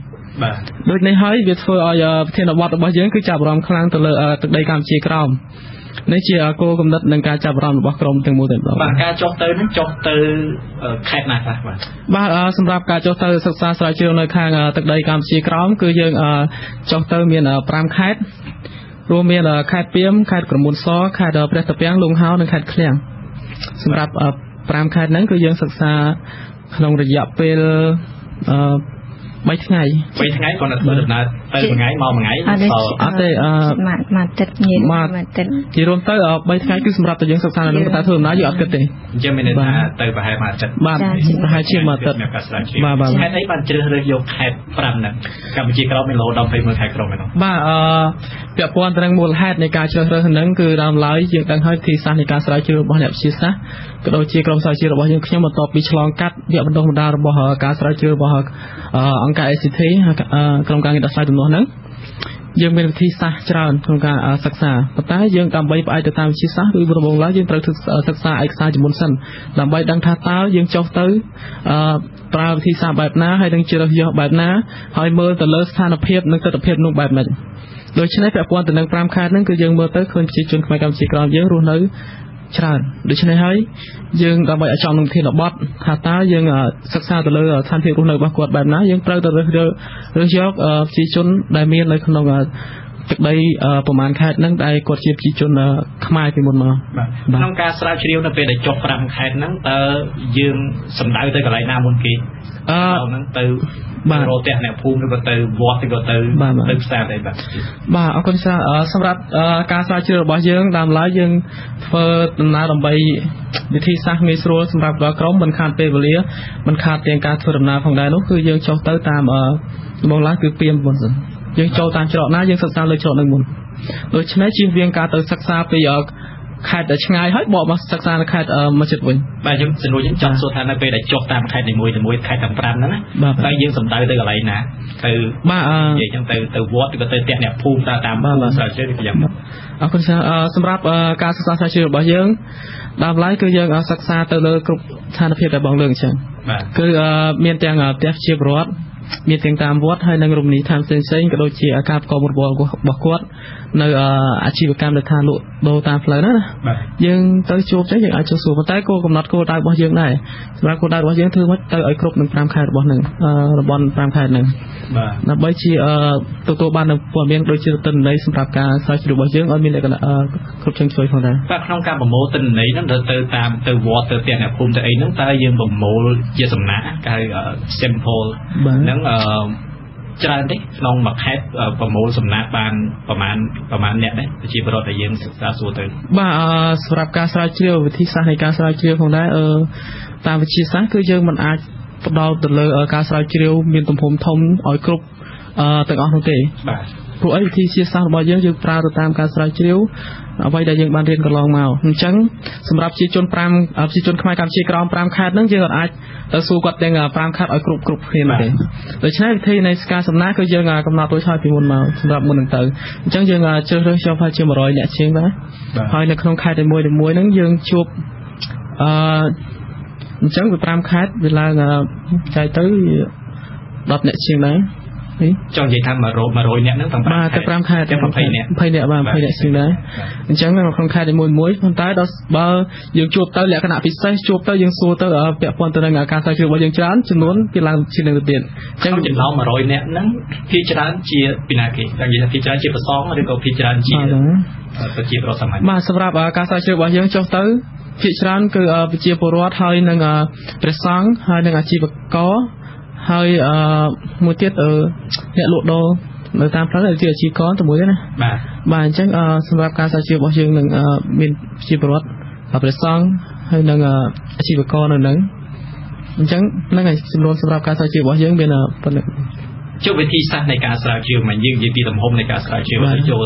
បាទដូចនេះហើយវាធ្វើឲ្យប្រធានបទរបស់យើងគឺចាប់អារម្មណ៍ខ្លាំងទៅលើទឹកដីកម្ពុជាក្រោមនេះជាគោលគំនិតនិងការចាប់អារម្មណ៍របស់ក្រុមទាំងមូលតែម្ដងបាទការចុះទៅនឹងចុះទៅខេត្តណាខ្លះបាទសម្រាប់ការចុះទៅសិក្សាស្រាវជ្រាវនៅខាងទឹកដីកម្ពុជាក្រោមគឺយើងចុះទៅមាន5ខេត្តរួមមានខេត្តពីមខេត្តក្រមួនសខេត្តព្រះតាពាំងលង្ហោនិងខេត្តឃ្លាំងសម្រាប់ 5 ខែហ្នឹងគឺយើងសិក្សាក្នុងរយៈពេល3 ថ្ងៃគាត់ធ្វើដំណើរទៅមួយថ្ងៃមកមួយថ្ងៃអត់ទេមួយអាទិត្យញ៉ាំមួយអាទិត្យជារួមទៅ3 ថ្ងៃគឺសម្រាប់តែយើងសិក្សានៅនឹងតែធ្វើដំណើរយើងអត់គិតទេអញ្ចឹងមានន័យថាទៅប្រហែលមួយអាទិត្យបាទប្រហែលជាមួយអាទិត្យបាទខេត្តអីបានជ្រើសរើសយកខេត្ត5ហ្នឹងកម្ពុជាក្រោមមានរហូតដល់21ខេត្តក្រុងហ្នឹងបាទពាក់ព័ន្ធទៅនឹងមូលហេតុនៃការជ្រើសរើសហ្នឹងគឺដើមឡើយយើងដឹងហើយវិធីសាស្ត្រនៃការស្រាវជ្រាវរបស់អ្នកវិទ្យាសាស្ត្រក៏ដូចជាក្រុមស្រាវជ្រាវរបស់យើងខ្ញុំបន្ទាប់ពីឆ្លងកាត់វគ្គបណ្ដុះបណ្ដាលរបស់ការស្រាវជ្រាវរបស់អង្គការ ACT ក្រុមការងារដោះស្រាយទំនាស់ហ្នឹងយើងមានវិធីសាស្ត្រច្រើនក្នុងការសិក្សាប៉ុន្តែយើងដើម្បីផ្អែកទៅតាមវិទ្យាសាស្ត្រឬដំបូងឡើយយើងត្រូវសិក្សាឯកសារជាមុនសិនដើម្បីដឹងថាតើយើងចុះទៅប្រើវិធីសាស្ត្របែបណាហើយនឹងជ្រើសយកបែបណាហើយមើលទៅលើស្ថានភាពនិងទស្សនវិជ្ជានោះបែបម៉េចដូច្នេះពាក់ព័ន្ធទៅនឹង5ខែហ្នឹងគឺយើងមើលទៅឃើញប្រជាជនខ្មែរកម្ពុជាក្រោមយើងរស់នៅច្រើនដូច្នេះហើយយើងដើម្បីឲ្យចំនឹងធានបទថាតើយើងសិក្សាទៅលើស្ថានភាពរស់នៅរបស់គាត់បែបណាយើងត្រូវទៅរើសយកប្រជាជនដែលមាននៅក្នុងទឹកដីប្រមាណខេត្តហ្នឹងដែលគាត់ជាប្រជាជនខ្មែរពីមុនមកក្នុងការស្រាវជ្រាវនៅពេលដែលចុះ5ខេត្តហ្នឹងតើយើងសំដៅទៅកន្លែងណាមុនគេហ្នឹងទៅរកផ្ទះអ្នកភូមិឬក៏ទៅវត្តឬក៏ទៅផ្សារអីបាទអរគុណសម្រាប់ការស្រាវជ្រាវរបស់យើងដើមឡើយយើងធ្វើដំណើរដើម្បីវិធីសាស្ត្រងាយស្រួលសម្រាប់ដល់ក្រុមមិនខាតពេលវេលាមិនខាតទាំងការធ្វើដំណើរផងដែរនោះគឺយើងចុះទៅតាមដំបូងឡើយគឺពីមុនសិនយើងចូលតាមច្រកណាយើងសិក្សាលើច្រកនឹងមុនដូច្នេះជៀសវាងការទៅសិក្សាពីខេត្តដែលឆ្ងាយហើយបកមកសិក្សានៅខេត្តមកជិតវិញបាទខ្ញុំសំណួរខ្ញុំចង់សួរថានៅពេលដែលចុះតាមខេត្តនីមួយៗខេត្តទាំង5ហ្នឹងណាតើយើងសំដៅទៅកន្លែងណាទៅបាទនិយាយចឹងទៅវត្តឬក៏ទៅផ្ទះអ្នកភូមិតាមភូមិស្រាវជ្រាវគឺយ៉ាងម៉េចអរគុណសម្រាប់ការសិក្សាស្រាវជ្រាវរបស់យើងដើមឡើយគឺយើងសិក្សាទៅលើគ្រប់ស្ថានភាពដែលបងលើកអញ្ចឹងគឺមានទាំងផ្ទះជាប្រវត្តិមានទាំងតាមវត្តហើយនិងរមណីយដ្ឋានផ្សេងៗក៏ដូចជាការប្រកបមុខរបររបស់គាត់នៅអាជីវកម្មដែលថាលក់ដូរតាមផ្លូវណាយើងទៅជួបចឹងយើងអាចចូលសួរប៉ុន្តែគោលកំណត់គោលដៅរបស់យើងដែរសម្រាប់គោលដៅរបស់យើងធ្វើមកទៅឲ្យគ្រប់នឹង5ខែរបស់នឹងតំបន់5ខែហ្នឹងដើម្បីជាទទួលបាននូវព័ត៌មានដូចជាទិន្នន័យសម្រាប់ការស្រាវជ្រាវរបស់យើងឲ្យមានលក្ខណៈគ្រប់ជ្រុងជ្រោយផងដែរបាទក្នុងការប្រមូលទិន្នន័យហ្នឹងទៅតាមទៅវត្តទៅផ្ទះអ្នកភូមិទៅអីហ្នឹងតើយើងប្រមូលជាសំណាក់គេហៅ sample ហ្នឹងច្រើនទេក្នុងមួយខេត្តប្រមូលសំណាក់បានប្រមាណអ្នកដែរប្រជាពលរដ្ឋដែលយើងសិក្សាសួរទៅបាទសម្រាប់ការស្រាវជ្រាវវិធីសាស្ត្រនៃការស្រាវជ្រាវផងដែរតាមវិទ្យាសាស្ត្រគឺយើងមិនអាចផ្ដោតទៅលើការស្រាវជ្រាវមានទំហំធំឲ្យគ្រប់ទាំងអស់នោះទេបាទព្រោះវិធីវិទ្យាសាស្ត្ររបស់យើងប្រើទៅតាមការស្រាវជ្រាវអ្វីដែលយើងបានរៀនកន្លងមកអញ្ចឹងសម្រាប់ប្រជាជនខ្មែរកម្ពុជាក្រោម5ខេត្តហ្នឹងយើងអាចទៅសួរគាត់ទាំង5ខេត្តឲ្យគ្រប់គ្នាទេដូច្នេះវិធីនៃការសំណាក់គឺយើងកំណត់រួចហើយពីមុនមកសម្រាប់មុនហ្នឹងទៅអញ្ចឹងយើងជ្រើសរើសយកថាជា100អ្នកជាងដែរហើយនៅក្នុងខេត្តមួយហ្នឹងយើងជួបអញ្ចឹងវា5ខេត្តវាឡើងចែកទៅ10អ្នកជាងដែរចង់និយាយថា100អ្នកហ្នឹងបាទទៅ5ខេត្ត20អ្នក20អ្នកបាទ20អ្នកជាងដែរអញ្ចឹងនៅក្នុងខេត្តមួយប៉ុន្តែដល់បើយើងជួបទៅលក្ខណៈពិសេសជួបទៅយើងសួរទៅពាក់ព័ន្ធទៅនឹងការស្រាវជ្រាវរបស់យើងច្រើនចំនួនវាឡើងជាងនឹងទៅទៀតអញ្ចឹងចំណោម100អ្នកហ្នឹងភាគច្រើនជាពីណាគេតែនិយាយថាភាគច្រើនជាប្រសងឬក៏ភាគច្រើនជាប្រជាពលរដ្ឋសាមញ្ញបាទសម្រាប់ការស្រាវជ្រាវរបស់យើងចុះទៅភាគច្រើនគឺប្រជាពលរដ្ឋហើយនឹងព្រះសង្ឃហើយនឹងអាជីវករហើយមួយទៀតអ្នកលក់ដូរនៅតាមផ្លូវជាអាជីវករទៅមួយណាបាទអញ្ចឹងសម្រាប់ការស្រាវជ្រាវរបស់យើងនឹងមានប្រជាពលរដ្ឋព្រះសង្ឃហើយនឹងអាជីវករនៅនឹងអញ្ចឹងហ្នឹងហើយចំនួនសម្រាប់ការស្រាវជ្រាវរបស់យើងមានប៉ុណ្ណឹងជុំវិធីសាស្ត្រនៃការស្រាវជ្រាវមកយើងនិយាយពីទំហំនៃការស្រាវជ្រាវទៅចូល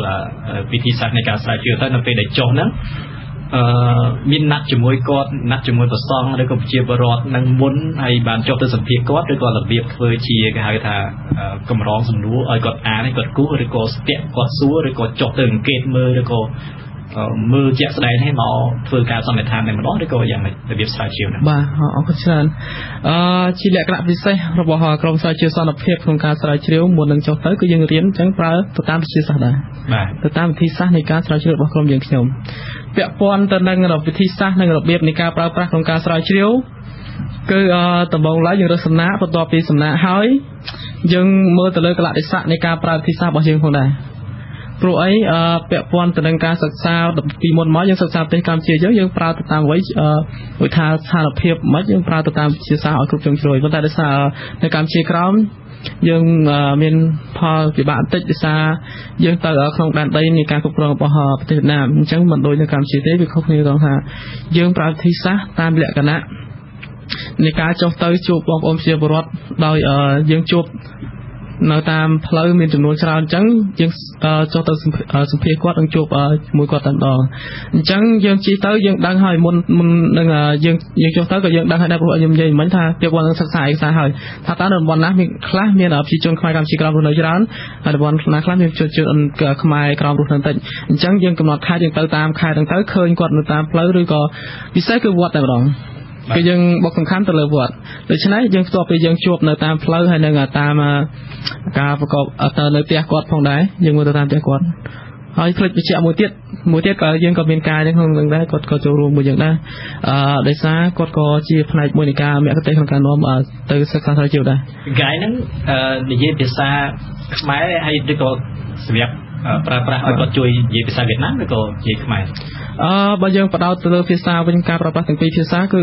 វិធីសាស្ត្រនៃការស្រាវជ្រាវទៅនៅពេលដែលចុះហ្នឹងមានណាត់ជាមួយគាត់ណាត់ជាមួយប្រសង់ឬក៏ប្រជាពលរដ្ឋនឹងមុនហើយបានចុះទៅសម្ភាសគាត់ឬក៏របៀបធ្វើជាគេហៅថាកម្រងសំណួរឲ្យគាត់អានឲ្យគាត់គូឬក៏ស្ទាក់គាត់សួរឬក៏ចុះទៅអង្កេតមើលឬក៏មើលជាក់ស្ដែងឲ្យមកធ្វើការសន្និដ្ឋានតែម្ដងឬក៏យ៉ាងម៉េចរបៀបស្រាវជ្រាវហ្នឹងបាទអរគុណច្រើនជាលក្ខណៈពិសេសរបស់ក្រុមស្រាវជ្រាវសន្តិភាពក្នុងការស្រាវជ្រាវមុននឹងចុះទៅគឺយើងរៀនអញ្ចឹងប្រើទៅតាមវិទ្យាសាស្ត្រដែរទៅតាមវិធីសាស្ត្រនៃការស្រាវជ្រាវរបស់ក្រុមយើងខ្ញុំពាក់ព័ន្ធទៅនឹងវិធីសាស្ត្រនិងរបៀបនៃការប្រើប្រាស់ក្នុងការស្រាវជ្រាវគឺដំបូងឡើយយើងរើសសំណាក់បន្ទាប់ពីសំណាក់ហើយយើងមើលទៅលើកលៈទេសៈនៃការប្រើវិធីសាស្ត្ររបស់យើងផងដែរ ព្រោះអីពាក់ព័ន្ធទៅនឹងការសិក្សាពីមុនមកយើងសិក្សាប្រទេសកម្ពុជាយើងប្រើទៅតាមអ្វីឧទាហរណ៍ស្ថានភាពមិនយើងប្រើទៅតាមវិទ្យាសាស្ត្រឲ្យគ្រប់ជ្រុងជ្រោយប៉ុន្តែដោយសារនៅកម្ពុជាក្រោមយើងមានផលពិបាកបន្តិចដោយសារយើងទៅក្នុងដែនដីនៃការគ្រប់គ្រងរបស់ប្រទេសវៀតណាមអញ្ចឹងមិនដូចនៅកម្ពុជាទេវាខុសគ្នាត្រង់ថាយើងប្រើវិធីសាស្ត្រតាមលក្ខណៈនៃការចុះទៅជួបបងប្អូនប្រជាពលរដ្ឋដោយយើងជួបនៅតាមផ្លូវមានចំនួនច្រើនអញ្ចឹងយើងចុះទៅសម្ភាសគាត់នឹងជួបជាមួយគាត់តែម្ដងអញ្ចឹងយើងជិះទៅយើងដឹងហើយមុននឹងយើងចុះទៅក៏យើងដឹងហើយដែរព្រោះខ្ញុំនិយាយមិញថាពាក់ព័ន្ធនឹងសិក្សាឯកសារហើយថាតើនៅតំបន់ណាមានខ្លះមានប្រជាជនខ្មែរកម្ពុជាក្រោមរស់នៅច្រើនហើយតំបន់ណាខ្លះមានប្រជាជនខ្មែរក្រោមរស់នៅតិចអញ្ចឹងយើងកំណត់ខែយើងទៅតាមខែហ្នឹងទៅឃើញគាត់នៅតាមផ្លូវឬក៏ពិសេសគឺវត្តតែម្ដងគឺយើងបកសំខាន់ទៅលើវត្តដូច្នេះយើងស្ទាប់ពីយើងជួបនៅតាមផ្លូវហើយនឹងតាមការប្រកបទៅនៅផ្ទះគាត់ផងដែរយើងមើលទៅតាមផ្ទះគាត់ហើយផ្លេចបញ្ជាក់មួយទៀតក៏យើងក៏មានការយ៉ាងក្នុងនឹងដែរគាត់ក៏ចូលរួមមួយយ៉ាងដែរដោយសារគាត់ក៏ជាផ្នែកមួយនៃការមគ្គុទ្ទេសក៍ក្នុងការនាំទៅសិក្សាស្រាវជ្រាវដែរកាយហ្នឹងនិយាយភាសាខ្មែរហើយឬក៏សម្រាប់ប្រើប្រាស់ឲ្យគាត់ជួយនិយាយភាសាវៀតណាមឬក៏និយាយខ្មែរបើយើងបដោតទៅលើភាសាវិញការប្រើប្រាស់ទាំងពីរភាសាគឺ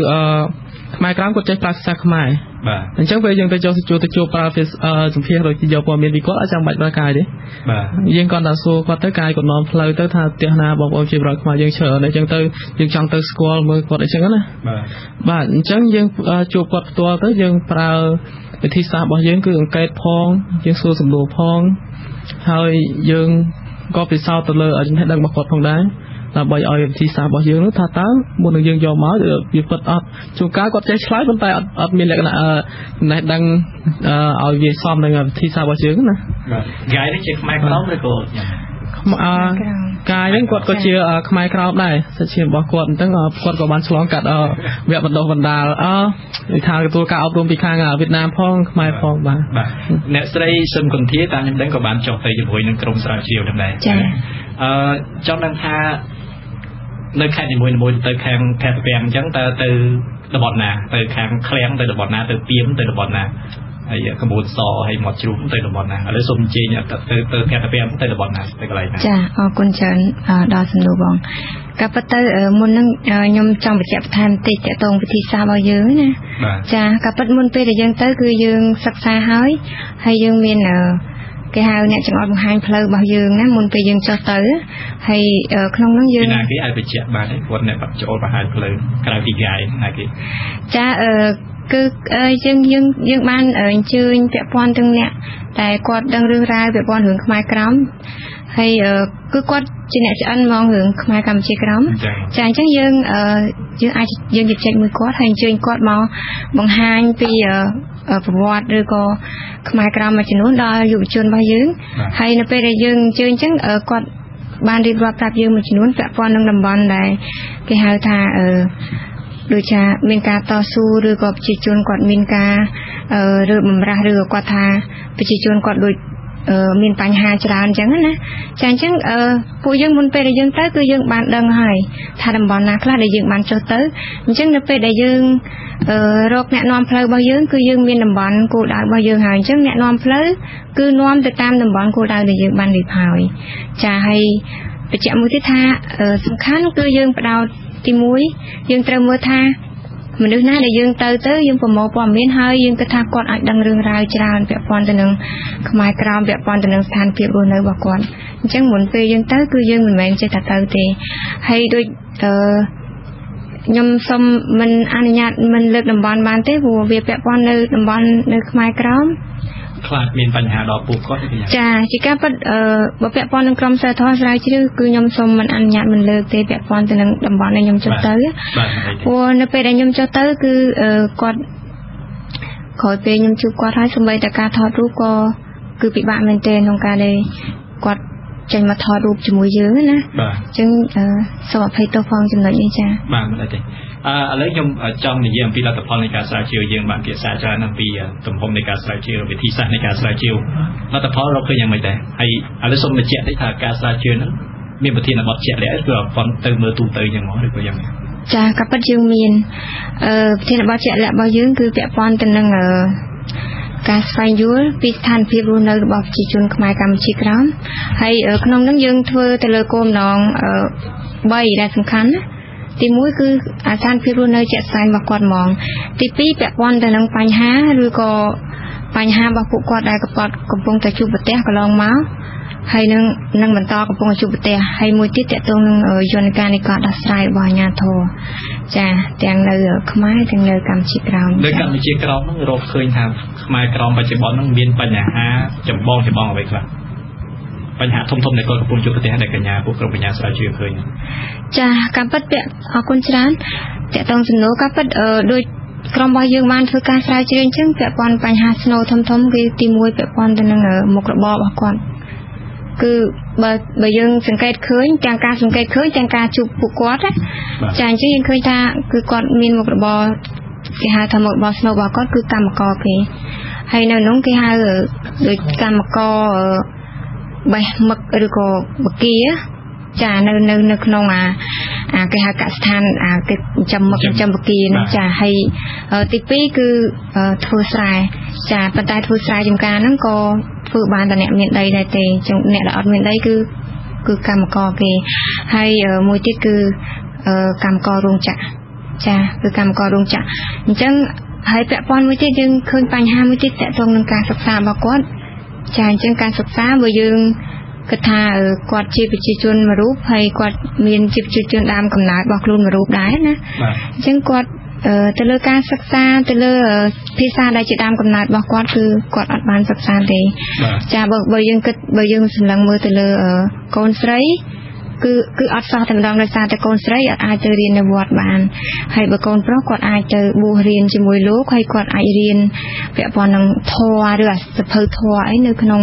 ខ្មែរក្រោមគាត់ចេះប្រើភាសាខ្មែរបាទអញ្ចឹងពេលយើងទៅជួបប្រើភាសាសម្ភារដូចយកព័ត៌មានពីគាត់អត់ចាំបាច់ប្រើកាយទេបាទយើងគាត់ទៅសួរគាត់ទៅកាយគាត់នាំផ្លូវទៅថាផ្ទះណាបងប្អូនជាប្រវត្តិខ្មែរយើងច្រើនអញ្ចឹងទៅយើងចង់ទៅស្គាល់មើលគាត់អញ្ចឹងណាបាទអញ្ចឹងយើងជួបគាត់ផ្ទាល់ទៅយើងប្រើវិធីសាស្ត្ររបស់យើងគឺអង្កេតផងយើងសួរសំណួរផងហើយយើងក៏ពិសោធន៍ទៅលើចំណេះដឹងរបស់គាត់ផងដែរដើម្បីឲ្យវិធីសាស្ត្ររបស់យើងនោះថាតើមុននឹងយើងយកមកវាពិតអត់ជួនកាលគាត់ចេះឆ្លើយប៉ុន្តែអត់មានលក្ខណៈចំណេះដឹងឲ្យវាសមនឹងវិធីសាស្ត្ររបស់យើងណាកាយនេះជាខ្មែរក្រមឬក៏កាយហ្នឹងគាត់ក៏ជាខ្មែរក្រមដែរសិទ្ធិរបស់គាត់អញ្ចឹងគាត់ក៏បានឆ្លងកាត់វគ្គបណ្ដុះបណ្ដាលនិយាយថាទទួលការអប់រំពីខាងវៀតណាមផងខ្មែរផងបាទអ្នកស្រីសឹមកុនធាតាមខ្ញុំដឹងក៏បានចុះទៅជាមួយនឹងក្រុមស្រាវជ្រាវដែរចា៎ចង់ដឹងថានៅខេត្តនីមួយៗទៅខាងខេត្តតាពាំងអញ្ចឹងតើទៅតំបន់ណាទៅខាងឃ្លាំងទៅតំបន់ណាទៅពីមទៅតំបន់ណាហើយកម្ពុជាសហើយមាត់ជ្រូកទៅតំបន់ណាឥឡូវសូមអញ្ជើញទៅខេត្តតាពាំងទៅតំបន់ណាទៅកន្លែងណាចាអរគុណច្រើនដល់សំណួរបងក៏ប៉ុន្តែមុននឹងខ្ញុំចង់បញ្ជាក់បន្ថែមបន្តិចតទៅវិធីសាស្ត្ររបស់យើងណាចាក៏ប៉ុន្តែមុនពេលដែលយើងទៅគឺយើងសិក្សាហើយយើងមានគេហៅអ្នកចង្អុលបង្ហាញផ្លូវរបស់យើងណាមុនពេលយើងចុះទៅហើយក្នុងនោះយើងណាគេឲ្យបញ្ជាក់បានគាត់អ្នកចង្អុលបង្ហាញផ្លូវក្រៅពីកាយណាគេចាគឺយើងបានអញ្ជើញពាក់ព័ន្ធទាំងអ្នកតែគាត់ដឹងរឿងរ៉ាវពាក់ព័ន្ធរឿងខ្មែរក្រមហើយគឺគាត់ជាអ្នកឆ្អិនមករឿងខ្មែរកម្ពុជាក្រមចាអញ្ចឹងយើងអាចយើងជជែកមួយគាត់ហើយអញ្ជើញគាត់មកបង្ហាញពីប្រវត្តិឬក៏ខ្មែរក្រមមួយចំនួនដល់យុវជនរបស់យើងហើយនៅពេលដែលយើងអញ្ជើញអញ្ចឹងគាត់បានរៀបរាប់ប្រាប់យើងមួយចំនួនពាក់ព័ន្ធនឹងតំបន់ដែលគេហៅថាដូចថាមានការតស៊ូឬក៏ប្រជាជនគាត់មានការរើបំរាស់ឬក៏គាត់ថាប្រជាជនគាត់ដូចមានបញ្ហាច្រើនអញ្ចឹងណាចាអញ្ចឹងពួកយើងមុនពេលដែលយើងទៅគឺយើងបានដឹងហើយថាតំបន់ណាខ្លះដែលយើងបានចុះទៅអញ្ចឹងនៅពេលដែលយើងរកអ្នកនាំផ្លូវរបស់យើងគឺយើងមានតំបន់គោលដៅរបស់យើងហើយអញ្ចឹងអ្នកនាំផ្លូវគឺនាំទៅតាមតំបន់គោលដៅដែលយើងបានរៀបហើយចាហើយបញ្ជាក់មួយទៀតថាសំខាន់គឺយើងផ្ដោតទី1យើងត្រូវមើលថាមនុស្សណាដែលយើងទៅយើងប្រមូលព័ត៌មានហើយយើងគិតថាគាត់អាចដឹងរឿងរ៉ាវច្រើនពាក់ព័ន្ធទៅនឹងខ្មែរក្រមពាក់ព័ន្ធទៅនឹងស្ថានភាពរស់នៅរបស់គាត់អញ្ចឹងមុនពេលយើងទៅគឺយើងមិនមែនចេះតែទៅទេហើយដូចខ្ញុំសូមមិនអនុញ្ញាតមិនលើកតំបន់បានទេព្រោះវាពាក់ព័ន្ធនៅតំបន់នៅខ្មែរក្រមខ្លាចមានបញ្ហាដល់ពួកគាត់ទេចាជាការពិតបើពាក់ព័ន្ធនឹងក្រុមសិលធម៌ស្រាវជ្រាវគឺខ្ញុំសូមមិនអនុញ្ញាតមិនលើកទេពាក់ព័ន្ធទៅនឹងតំបន់ដែលខ្ញុំចុះទៅព្រោះនៅពេលដែលខ្ញុំចុះទៅគឺគាត់ក្រោយពេលខ្ញុំជួបគាត់ហើយសូម្បីតែការថតរូបក៏គឺពិបាកមែនទែនក្នុងការដែលគាត់ចេញមកថតរូបជាមួយយើងណាអញ្ចឹងសូមអភ័យទោសផងចំណុចនេះចាបាទមិនអីទេឥឡូវខ្ញុំចង់និយាយអំពីលទ្ធផលនៃការស្រាវជ្រាវយើងបានពិភាក្សាច្រើនអំពីទំហំនៃការស្រាវជ្រាវវិធីសាស្ត្រនៃការស្រាវជ្រាវលទ្ធផលរកឃើញយ៉ាងម៉េចដែរហើយឥឡូវសូមបញ្ជាក់តិចថាការស្រាវជ្រាវហ្នឹងមានប្រធានបទជាក់លាក់គឺអត់ទៅមើលទូទៅយ៉ាងហ្មងឬក៏យ៉ាងម៉េចចាក៏ពិតយើងមានប្រធានបទជាក់លាក់របស់យើងគឺពាក់ព័ន្ធទៅនឹង ការស្វែងយល់ពីស្ថានភាពរស់នៅរបស់ប្រជាជនខ្មែរកម្ពុជាក្រោមហើយក្នុងនោះយើងធ្វើទៅលើគោលបំណង3ដែលសំខាន់ណាទី1គឺអាស្ថានភាពរស់នៅជាក់ស្ដែងរបស់គាត់ហ្មងទី2ពាក់ព័ន្ធទៅនឹងបញ្ហាឬក៏បញ្ហារបស់ពួកគាត់ដែលកំពុងតែជួបប្រទះកន្លងមកហើយនឹងបន្តកំពុងជួបប្រទះហើយមួយទៀតតកតងនឹងយន្តការនៃការដោះស្រាយរបស់អាជ្ញាធរចាទាំងនៅខ្មែរទាំងនៅកម្ពុជាក្រោមនៅកម្ពុជាក្រោមហ្នឹងរកឃើញថាខ្មែរក្រោមបច្ចុប្បន្នហ្នឹងមានបញ្ហាចម្បងអ្វីខ្លះបញ្ហាធំៗដែលគាត់កំពុងជួបប្រទះដែលកញ្ញាពួកក្រុមបញ្ញាស្រាវជ្រាវឃើញចាការពិតអរគុណច្រើនតកតងសំណួរការពិតដូចក្រុមរបស់យើងបានធ្វើការស្រាវជ្រាវអញ្ចឹងពាក់ព័ន្ធបញ្ហាស្នូលធំគឺទី1ពាក់ព័ន្ធទៅនឹងមុខរបររបស់គាត់គឺបើយើងសង្កេតឃើញទាំងការសង្កេតឃើញទាំងការជួបពួកគាត់ចាអញ្ចឹងយើងឃើញថាគឺគាត់មានមុខរបរគេហៅថាមុខរបរស្នូលរបស់គាត់គឺកម្មករគេហើយនៅនោះគេហៅដូចកម្មករបេះមឹកឬក៏បកាចានៅក្នុងគេហៅកសិដ្ឋានគេចាំមឹកចាំបកាហ្នឹងចាហើយទី2គឺធ្វើស្រែចាប៉ុន្តែធ្វើស្រែចំការហ្នឹងក៏ធ្វើបានតែអ្នកមានដីដែរទេចឹងអ្នកដែលអត់មានដីគឺកម្មករគេហើយមួយទៀតគឺកម្មកររោងចក្រចាគឺកម្មកររោងចក្រអញ្ចឹងហើយពាក់ព័ន្ធមួយទៀតយើងឃើញបញ្ហាមួយទៀតតកតងនឹងការសិក្សារបស់គាត់ចាអញ្ចឹងការសិក្សាបើយើងគិតថាគាត់ជាប្រជាជនមួយរូបហើយគាត់មានជាប្រជាជនដើមកំណើតរបស់ខ្លួនមួយរូបដែរណាអញ្ចឹងគាត់ទៅលើការសិក្សាទៅលើភាសាដែលជាដើមកំណើតរបស់គាត់គឺគាត់អត់បានសិក្សាទេចាបើយើងសម្លឹងមើលទៅលើកូនស្រីគឺអត់សោះតែម្ដងដោយសារតែកូនស្រីអត់អាចទៅរៀននៅវត្តបានហើយបើកូនប្រុសគាត់អាចទៅបួសរៀនជាមួយលោកហើយគាត់អាចរៀនពាក់ព័ន្ធនឹងធម៌ឬសភៅធម៌អីនៅក្នុង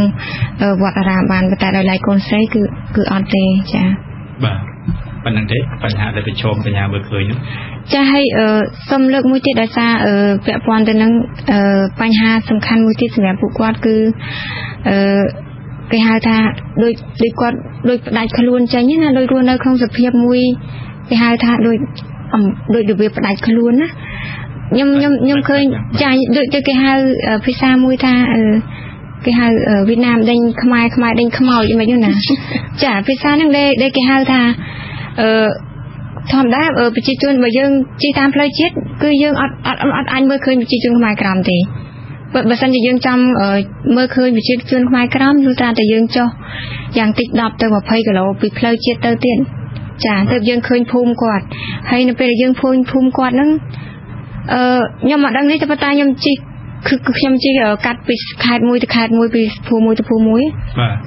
វត្តអារាមបានតែដោយឡែកកូនស្រីគឺអត់ទេចាបាទប៉ុណ្្នឹងទេបញ្ហាដែលប្រឈមកញ្ញាមើលឃើញនោះចាហើយសូមលើកមួយទៀតដោយសារពាក់ព័ន្ធទៅនឹងបញ្ហាសំខាន់មួយទៀតសម្រាប់ពួកគាត់គឺគេហៅថាដូចគាត់ដូចផ្ដាច់ខ្លួនចេញណាដូចរស់នៅក្នុងសភាពមួយគេហៅថាដូចរបៀបផ្ដាច់ខ្លួនណាខ្ញុំឃើញចាដូចទៅគេហៅភាសាមួយថាគេហៅវៀតណាមដេញខ្មែរដេញខ្មោចមិនហ្នឹងណាចាភាសាហ្នឹងដែលគេហៅថាធម្មតាប្រជាជនបើយើងជិះតាមផ្លូវជាតិគឺយើងអត់អាចមើលឃើញប្រជាជនខ្មែរក្រោមទេបើសិនជាយើងចាំមើលឃើញប្រជាជនខ្មែរក្រោមគឺតែយើងចុះយ៉ាងតិច10ទៅ20គីឡូពីផ្លូវជាតិទៅទៀតចាទើបយើងឃើញភូមិគាត់ហើយនៅពេលយើងភូមិគាត់ហ្នឹងខ្ញុំអត់ដឹងនេះតែប៉ុន្តែខ្ញុំជិះខ្ញុំជិះកាត់ពីខេត្តមួយទៅខេត្តមួយពីភូមិមួយទៅភូមិមួយ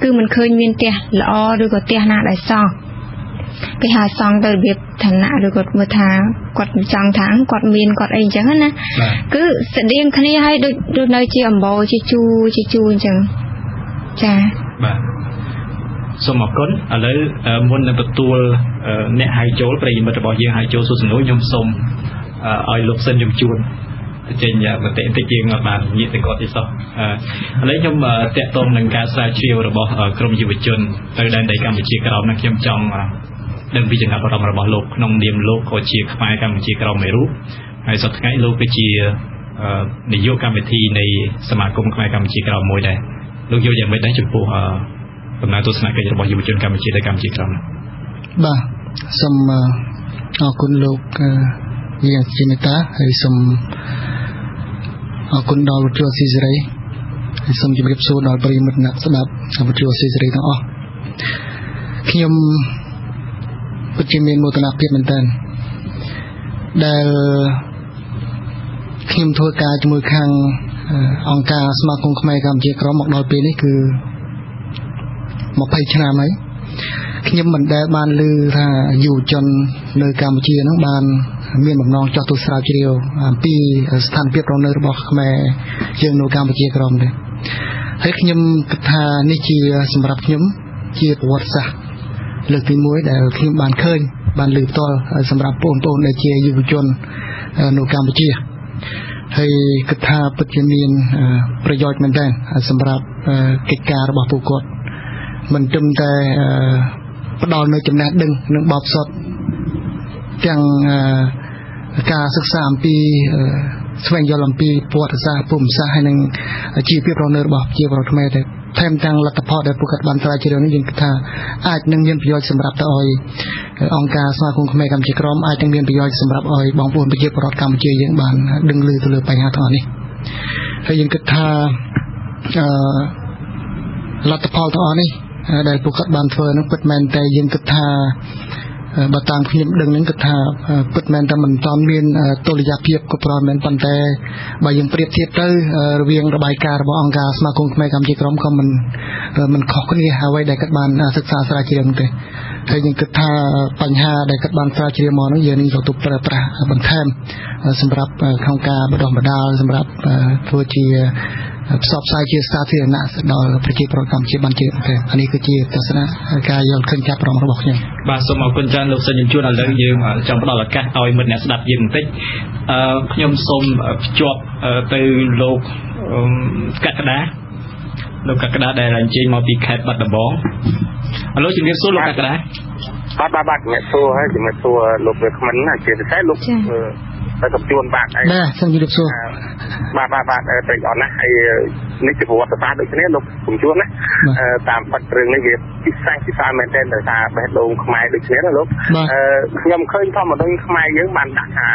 គឺមិនឃើញមានផ្ទះល្អឬក៏ផ្ទះណាដែលសង់គេហៅសង់ទៅរបៀបឋានៈឬក៏មើលថាគាត់ចង់ថាគាត់មានគាត់អីអញ្ចឹងណាគឺស្តៀងគ្នាហើយដូចនៅជាអំបោជាជូអញ្ចឹងចាបាទសូមអរគុណឥឡូវមុននឹងទទួលអ្នកហៅចូលប្រិយមិត្តរបស់យើងហៅចូលសួរសំណួរខ្ញុំសូមឲ្យលោកសិនជំជួនចេញមតិបន្តិចយើងបាននិយាយទៅគាត់ទីសោះឥឡូវខ្ញុំតាក់ទងនឹងការស្រាវជ្រាវរបស់ក្រមយុវជនទៅដែនដីកម្ពុជាក្រោមនេះខ្ញុំចង់ដឹងពីចំណាប់អារម្មណ៍របស់លោកក្នុងនាមលោកក៏ជាខ្មែរកម្ពុជាក្រោមមួយរូបហើយសប្តាហ៍ថ្ងៃលោកគឺជានាយកកម្មវិធីនៃសមាគមខ្មែរកម្ពុជាក្រោមមួយដែរលោកយល់យ៉ាងម៉េចដែរចំពោះដំណើរទស្សនកិច្ចរបស់យុវជនកម្ពុជាទៅកម្ពុជាក្រោមបាទសូមអរគុណលោកយ៉ាងជាមេត្តាហើយសូមអរគុណដល់វិទ្យុស៊ីសេរីហើយសូមជម្រាបសួរដល់ប្រិយមិត្តអ្នកស្ដាប់វិទ្យុស៊ីសេរីទាំងអស់ខ្ញុំពិតជាមានមោទនភាពមែនទែនដែលខ្ញុំធ្វើការជាមួយខាងអង្គការសមាគមខ្មែរកម្ពុជាក្រមមកដល់ពេលនេះគឺ20ឆ្នាំហើយខ្ញុំមិនដែលបានឮថាយុវជននៅកម្ពុជាហ្នឹងបានមានបំណងចោះទៅស្រាវជ្រាវអំពីស្ថានភាពរស់នៅរបស់ខ្មែរយើងនៅកម្ពុជាក្រមទេហើយខ្ញុំគិតថានេះជាសម្រាប់ខ្ញុំជាប្រវត្តិសាស្ត្រលើកទី1ដែលខ្ញុំបានឃើញបានឮផ្ទាល់សម្រាប់បងប្អូនដែលជាយុវជននៅកម្ពុជាហើយគិតថាពិតជាមានប្រយោជន៍មែនទែនសម្រាប់កិច្ចការរបស់ពួកគាត់មិនត្រឹមតែផ្ដល់នូវចំណេះដឹងនិងបទពិសោធន៍ទាំងការសិក្សាអំពី ស្វែងយល់អំពីប្រវត្តិសាស្ត្រភូមិសាស្ត្រហើយនឹងជីវភាពរស់នៅរបស់ប្រជាពលរដ្ឋខ្មែរដែរថែមទាំងលទ្ធផលដែលពួកគាត់បានស្រាវជ្រាវនេះយើងគិតថាអាចនឹងមានប្រយោជន៍សម្រាប់ទៅឲ្យអង្គការសមាគមខ្មែរកម្ពុជាក្រមអាចនឹងមានប្រយោជន៍សម្រាប់ឲ្យបងប្អូនប្រជាពលរដ្ឋកម្ពុជាយើងបានដឹងឮទៅលើបញ្ហាទាំងនេះហើយយើងគិតថាលទ្ធផលទាំងអស់នេះដែលពួកគាត់បានធ្វើនោះពិតមែនតែយើងគិតថាបើតាមខ្ញុំដឹងនឹងគិតថាពិតមែនតែមិនទាន់មានតុល្យភាពគ្រប់គ្រាន់មែនប៉ុន្តែបើយើងប្រៀបធៀបទៅរវាងរបាយការណ៍របស់អង្គការសមាគមខ្មែរកម្ពុជាក្រមក៏មិនខុសគ្នាអ្វីដែលគាត់បានសិក្សាស្រាវជ្រាវនោះទេហើយយើងគិតថាបញ្ហាដែលគាត់បានស្រាវជ្រាវមកនោះយើងនឹងទទួលប្រើប្រាស់បន្ថែមសម្រាប់ក្នុងការបណ្ដុះបណ្ដាលសម្រាប់ធ្វើជាផ្សព្វផ្សាយជាសាធារណៈដល់ប្រជាពលរដ្ឋកម្ពុជាបានជាទេអានេះគឺជាទស្សនៈការយល់ឃើញចាប់របស់ខ្ញុំបាទសូមអរគុណច្រើនលោកសិនជំជួនឥឡូវយើងចង់ផ្ដល់ឱកាសឲ្យមិត្តអ្នកស្ដាប់យើងបន្តិចខ្ញុំសូមភ្ជាប់ទៅលោកកក្កដាដែលអញ្ជើញមកពីខេត្តបាត់ដំបងឥឡូវជំរាបសួរលោកកក្កដាបាទជំរាបសួរហើយជំរាបសួរលោកវាគ្មិនជាពិសេសលោកតែកំជួនបាទអីបាទសូមជម្រាបសួរបាទត្រេកអរណាស់ហើយនេះជាប្រវត្តិសាស្ត្រដូចគ្នាលោកកំជួនណាតាមបាត់រឿងនេះវាពិសេសមែនទែនដោយសារបេះដូងខ្មែរដូចគ្នាណាលោកខ្ញុំឃើញធម្មតាខ្មែរយើងបានដាក់ថា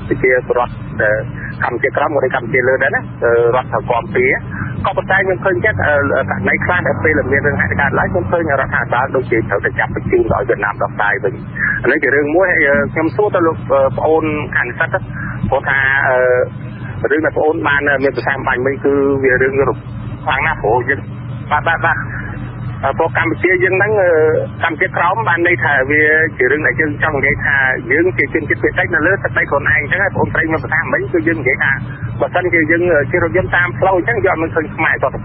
ប្រជាពលរដ្ឋកម្ពុជាក្រមឬកម្ពុជាលើដែរណារដ្ឋាភិបាលពីក៏ប៉ុន្តែខ្ញុំឃើញចិត្តករណីខ្លះដែលពេលមានរឿងហេតុការណ៍ឡើងខ្ញុំឃើញរដ្ឋាភិបាលដូចជាត្រូវតែចាប់បញ្ជូនដល់វៀតណាមដោះស្រាយវិញឥឡូវជារឿងមួយខ្ញុំសួរទៅលោកប្អូនខាងនិស្សិតគាត់ថារឿងដែលប្អូនបានមានប្រសាសន៍បាញ់មិញគឺវារឿងខ្លាំងណាស់ព្រោះយើងបាទព្រោះកម្ពុជាយើងហ្នឹងកម្ពុជាក្រោមបានន័យថាវាជារឿងដែលយើងចង់និយាយថាយើងជាជនជាតិភាគតិចនៅលើទឹកដីខ្លួនឯងអញ្ចឹងបងប្អូនមានប្រសាសន៍មិញគឺយើងនិយាយថាបើសិនជាយើងជិះរថយន្តតាមផ្លូវអញ្ចឹងយកមិនឃើញខ្មែរតទៅ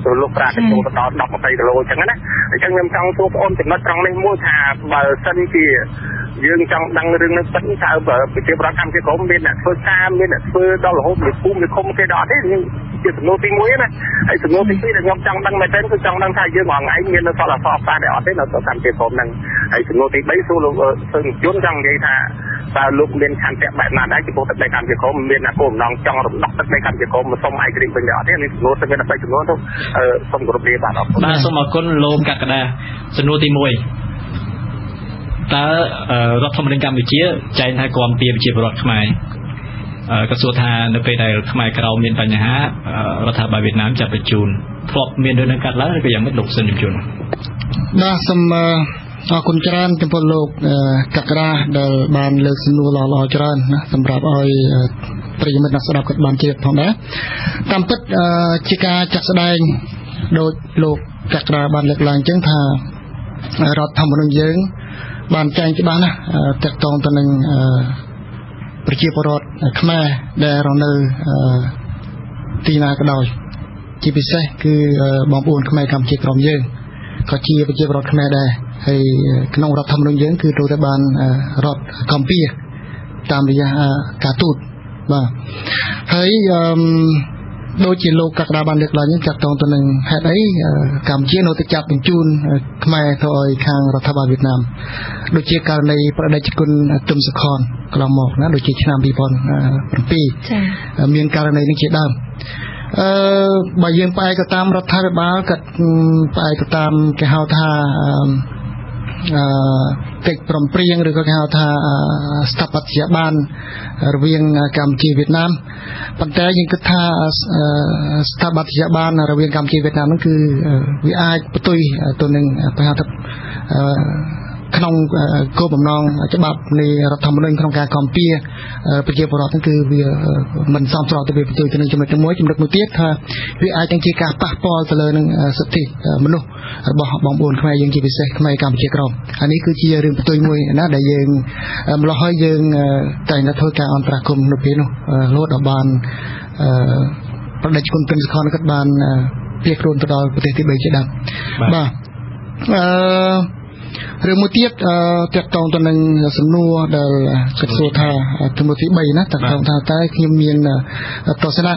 ទៅលោកប្រាទៅចូលទៅដល់10-20គីឡូអញ្ចឹងណាអញ្ចឹងខ្ញុំចង់សួរបងប្អូនចំណុចត្រង់នេះមួយថាបើសិនជាយើងចង់ដឹងរឿងនេះពិតតើបើប្រជាពលរដ្ឋកម្ពុជាក្រមមានអ្នកធ្វើការមានអ្នកធ្វើដល់រហូតមួយភូមិមួយឃុំគេដល់អត់ទេជាសំណួរទី1ណាហើយសំណួរទី2ដែលខ្ញុំចង់ដឹងមែនទែនគឺចង់ដឹងថាយើងរាល់ថ្ងៃមាននៅសល់អសរសាស្ត្រដែរអត់ទេនៅកម្ពុជាក្រមហ្នឹងហើយសំណួរទី3សួរលោកសឹងជុនចង់និយាយថាតើលោកមានឆន្ទៈបែបណាដែរចំពោះទឹកដីកម្ពុជាក្រមមានគោលបំណងចង់រំដោះទឹកដីកម្ពុជាក្រមមកសុំឯករាជ្យវិញដែរអត់ទេនេះសំណួរទៅមានតែសំណួរទៅសូមគោរពលាបាទអរគុណបាទសូមអរគុណលោកកក្កដាសំណួរទី1តើរដ្ឋធម្មនុញ្ញកម្ពុជាចែងថាគាំពារប្រជាពលរដ្ឋខ្មែរក៏សួរថានៅពេលដែលខ្មែរក្រមមានបញ្ហារដ្ឋាភិបាលវៀតណាមចាប់បញ្ជូនធ្លាប់មានរឿងនឹងកាត់ឡើងឬក៏យ៉ាងម៉េចលោកសិនជំជួនបាទសូមអរគុណច្រើនចំពោះលោកកក្កដាដែលបានលើកសំណួរល្អៗច្រើនណាសម្រាប់ឲ្យប្រិយមិត្តអ្នកស្ដាប់គាត់បានជ្រាបផងដែរតាមពិតជាការចាក់ស្ដែងដោយលោកកក្កដាបានលើកឡើងអញ្ចឹងថារដ្ឋធម្មនុញ្ញយើងបានចែងច្បាស់ណាស់ទាក់ទងទៅនឹងប្រជាពលរដ្ឋខ្មែរដែលរស់នៅទីណាក៏ដោយជាពិសេសគឺបងប្អូនខ្មែរកម្ពុជាក្រមយើងក៏ជាប្រជាពលរដ្ឋខ្មែរដែរហើយក្នុងរដ្ឋធម្មនុញ្ញយើងគឺត្រូវតែបានរដ្ឋកម្ពុជាតាមរយៈការទូតបាទហើយដូចជាលោកកក្កដាបានលើកឡើងចាត់តងទៅនឹងហេតុអីកម្ពុជានៅតែចាប់បញ្ជូនខ្មែរទៅឲ្យខាងរដ្ឋាភិបាលវៀតណាមដូចជាករណីប្រដេជគុណទុំសុខនកន្លងមកណាដូចជាឆ្នាំ2007មានករណីនេះជាដើមបើយើងផ្អែកទៅតាមរដ្ឋាភិបាលក៏ផ្អែកទៅតាមគេហៅថាកិច្ចព្រមព្រៀងឬក៏គេហៅថាស្ថាបត្យបានរវាងកម្ពុជាវៀតណាមប៉ុន្តែយើងគិតថាស្ថាបត្យបានរវាងកម្ពុជាវៀតណាមនោះគឺវាអាចផ្ទុយទៅនឹងបញ្ហាក្នុងគោលបំណងច្បាប់នៃរដ្ឋធម្មនុញ្ញក្នុងការគាំពារប្រជាពលរដ្ឋហ្នឹងគឺវាមិនសមស្របទៅវាផ្ទុយទៅនឹងចំណុចមួយទៀតថាវាអាចទាំងជាការប៉ះពាល់ទៅលើនឹងសិទ្ធិមនុស្សរបស់បងប្អូនខ្មែរយើងជាពិសេសខ្មែរកម្ពុជាក្រមអានេះគឺជារឿងផ្ទុយមួយណាដែលយើងម្ល៉េះហើយយើងតែងតែធ្វើការអន្តរាគមន៍នៅពេលនោះរហូតដល់បានប្រដេជគុណទុំសុខនគាត់បានភៀសខ្លួនទៅដល់ប្រទេសទី3ជាដើមបាទរឿងមួយទៀតតាក់ទងទៅនឹងសំណួរដែលគាត់សួរថាជំនួសទី3ណាតាក់ទងថាតើខ្ញុំមានទស្សនៈ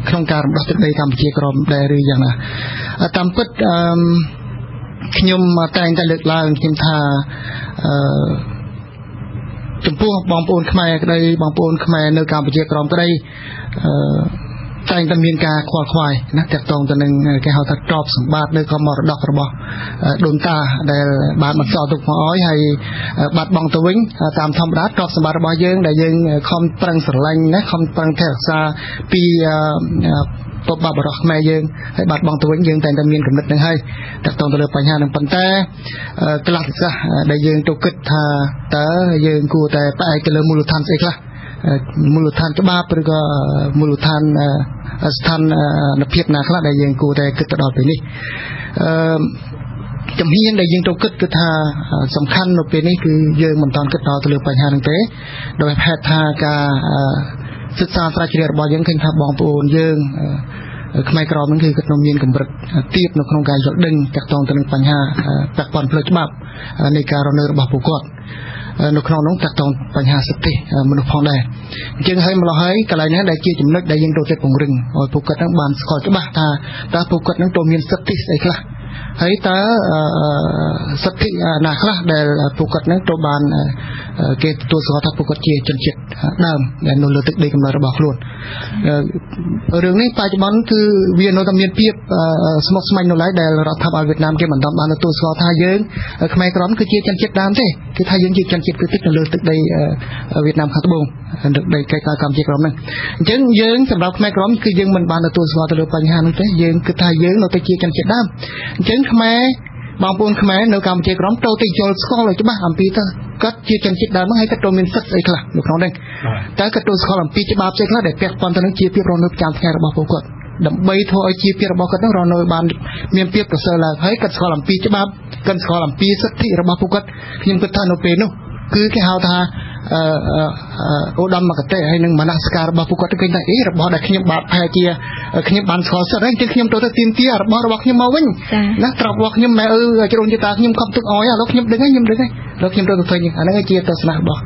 ក្នុងការរំដោះទឹកដីកម្ពុជាក្រមដែរឬយ៉ាងណាតាមពិតខ្ញុំតែងតែលើកឡើងខ្ញុំថា ចំពោះបងប្អូនខ្មែរក្តីបងប្អូនខ្មែរនៅកម្ពុជាក្រមក្តីតែងតែមានការខ្វល់ខ្វាយណាតាក់ទងទៅនឹងគេហៅថាទ្រព្យសម្បត្តិឬក៏មរតករបស់ដូនតាដែលបានបន្សល់ទុកមកឲ្យហើយបាត់បង់ទៅវិញតាមធម្មតាទ្រព្យសម្បត្តិរបស់យើងដែលយើងខំប្រឹងស្រឡាញ់ណាខំប្រឹងថែរក្សាពីពុកបាបរោះខ្មែរយើងហើយបាត់បង់ទៅវិញយើងតែងតែមានកំណត់នឹងហើយតាក់ទងទៅលើបញ្ហានឹងប៉ុន្តែកលះទេសៈដែលយើងទៅគិតថាតើយើងគួរតែផ្អែកទៅលើមូលដ្ឋានស្អីខ្លះមូលដ្ឋានច្បាប់ឬក៏មូលដ្ឋានស្ថានភាពណាខ្លះដែលយើងគួរតែគិតទៅដល់ពេលនេះជំហានដែលយើងទៅគិតគឺថាសំខាន់នៅពេលនេះគឺយើងមិនតាន់គិតដល់ទៅលើបញ្ហាហ្នឹងទេដោយហេតុថាការសិក្សាស្រាវជ្រាវរបស់យើងឃើញថាបងប្អូនយើងខ្មែរក្រមហ្នឹងគឺគាត់មានកម្រិតទាបនៅក្នុងការយល់ដឹងតាក់ទងទៅនឹងបញ្ហាពាក់ព័ន្ធផ្លូវច្បាប់នៃការរស់នៅរបស់ពួកគាត់នៅក្នុងនោះតាក់ទងបញ្ហាសិទ្ធិមនុស្សផងដែរអញ្ចឹងហើយម្ល៉េះហើយកន្លែងនេះដែលជាចំណុចដែលយើងត្រូវតែពង្រឹងឲ្យពួកគាត់ហ្នឹងបានស្គាល់ច្បាស់ថាតើពួកគាត់ហ្នឹងទៅមានសិទ្ធិស្អីខ្លះហើយតើសិទ្ធិណាខ្លះដែលពួកគាត់ហ្នឹងទៅបានគេទទួលស្គាល់ថាពួកគាត់ជាជនជាតិដើមដែលនៅលើទឹកដីកំណើតរបស់ខ្លួនរឿងនេះបច្ចុប្បន្នគឺវានៅតែមានភាពស្មុគស្មាញនៅឡើយដែលរដ្ឋាភិបាលវៀតណាមគេមិនបានទទួលស្គាល់ថាយើងខ្មែរក្រមគឺជាជនជាតិដើមទេគេថាយើងជាជនជាតិគឺទឹកនៅលើទឹកដីវៀតណាមខាងត្បូងទឹកដីកែកកម្ពុជាក្រមហ្នឹងអញ្ចឹងយើងសម្រាប់ខ្មែរក្រមគឺយើងមិនបានទទួលស្គាល់ទៅលើបញ្ហានោះទេយើងគិតថាយើងនៅតែជាជនជាតិដើមអញ្ចឹងខ្មែរបងប្អូនខ្មែរនៅកម្ពុជាក្រមត្រូវតែយល់ស្គាល់ឲ្យច្បាស់អំពីទៅគាត់ជាជនជាតិដើមហ្នឹងហើយគាត់ត្រូវមានសិទ្ធិស្អីខ្លះនៅក្នុងនេះតែគាត់ត្រូវស្គាល់អំពីច្បាប់ស្អីខ្លះដែលពាក់ព័ន្ធទៅនឹងជីវភាពរស់នៅប្រចាំថ្ងៃរបស់ពួកគាត់ដើម្បីធ្វើឲ្យជីវភាពរបស់គាត់ហ្នឹងរស់នៅបានមានភាពប្រសើរឡើងហើយគាត់ស្គាល់អំពីច្បាប់គាត់ស្គាល់អំពីសិទ្ធិរបស់ពួកគាត់ខ្ញុំគិតថានៅពេលនោះគឺគេហៅថាឧត្តមគតិហើយនឹងមនសិការរបស់ពួកគាត់ទៅឃើញថារបស់ដែលខ្ញុំបាទប្រហែលជាខ្ញុំបានស្គាល់សិទ្ធហើយខ្ញុំទៅទាមទាររបស់ខ្ញុំមកវិញណាទ្រព្យរបស់ខ្ញុំម៉ែជ្រុងជាតាខ្ញុំខំទឹកអយឥឡូវខ្ញុំដឹងហើយខ្ញុំទៅឃើញអាហ្នឹងជាទស្សនៈរបស់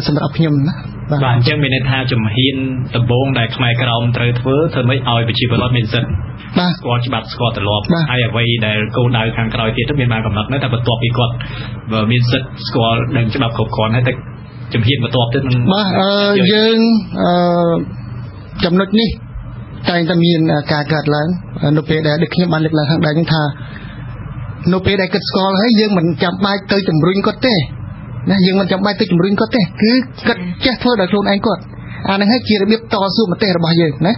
សម្រាប់ខ្ញុំណាបាទអញ្ចឹងមានន័យថាជំហានដំបូងដែលខ្មែរក្រមត្រូវធ្វើម៉េចឲ្យប្រជាពលរដ្ឋមានសិទ្ធិស្គាល់ច្បាប់ស្គាល់ទម្លាប់ហើយអ្វីដែលគោលដៅខាងក្រោយទៀតមានបានកំណត់នៅតែបន្ទាប់ពីគាត់មានសិទ្ធិស្គាល់ដឹងច្បាប់គ្រប់គ្រាន់ហើយតែជំហានបន្ទាប់ទៀតនឹងបាទយើងចំណុចនេះតែងតែមានការកើតឡើងនៅពេលដែលដូចខ្ញុំបានលើកឡើងខាងដើមហ្នឹងថានៅពេលដែលគិតស្គាល់ហើយយើងមិនចាំបាច់ទៅជំរុញគាត់ទេណាយើងមិនចាំបាច់ទៅជំរុញគាត់ទេគឺគាត់ចេះធ្វើដោយខ្លួនឯងគាត់អានឹងហើយជារបៀបតស៊ូមតិរបស់យើងណា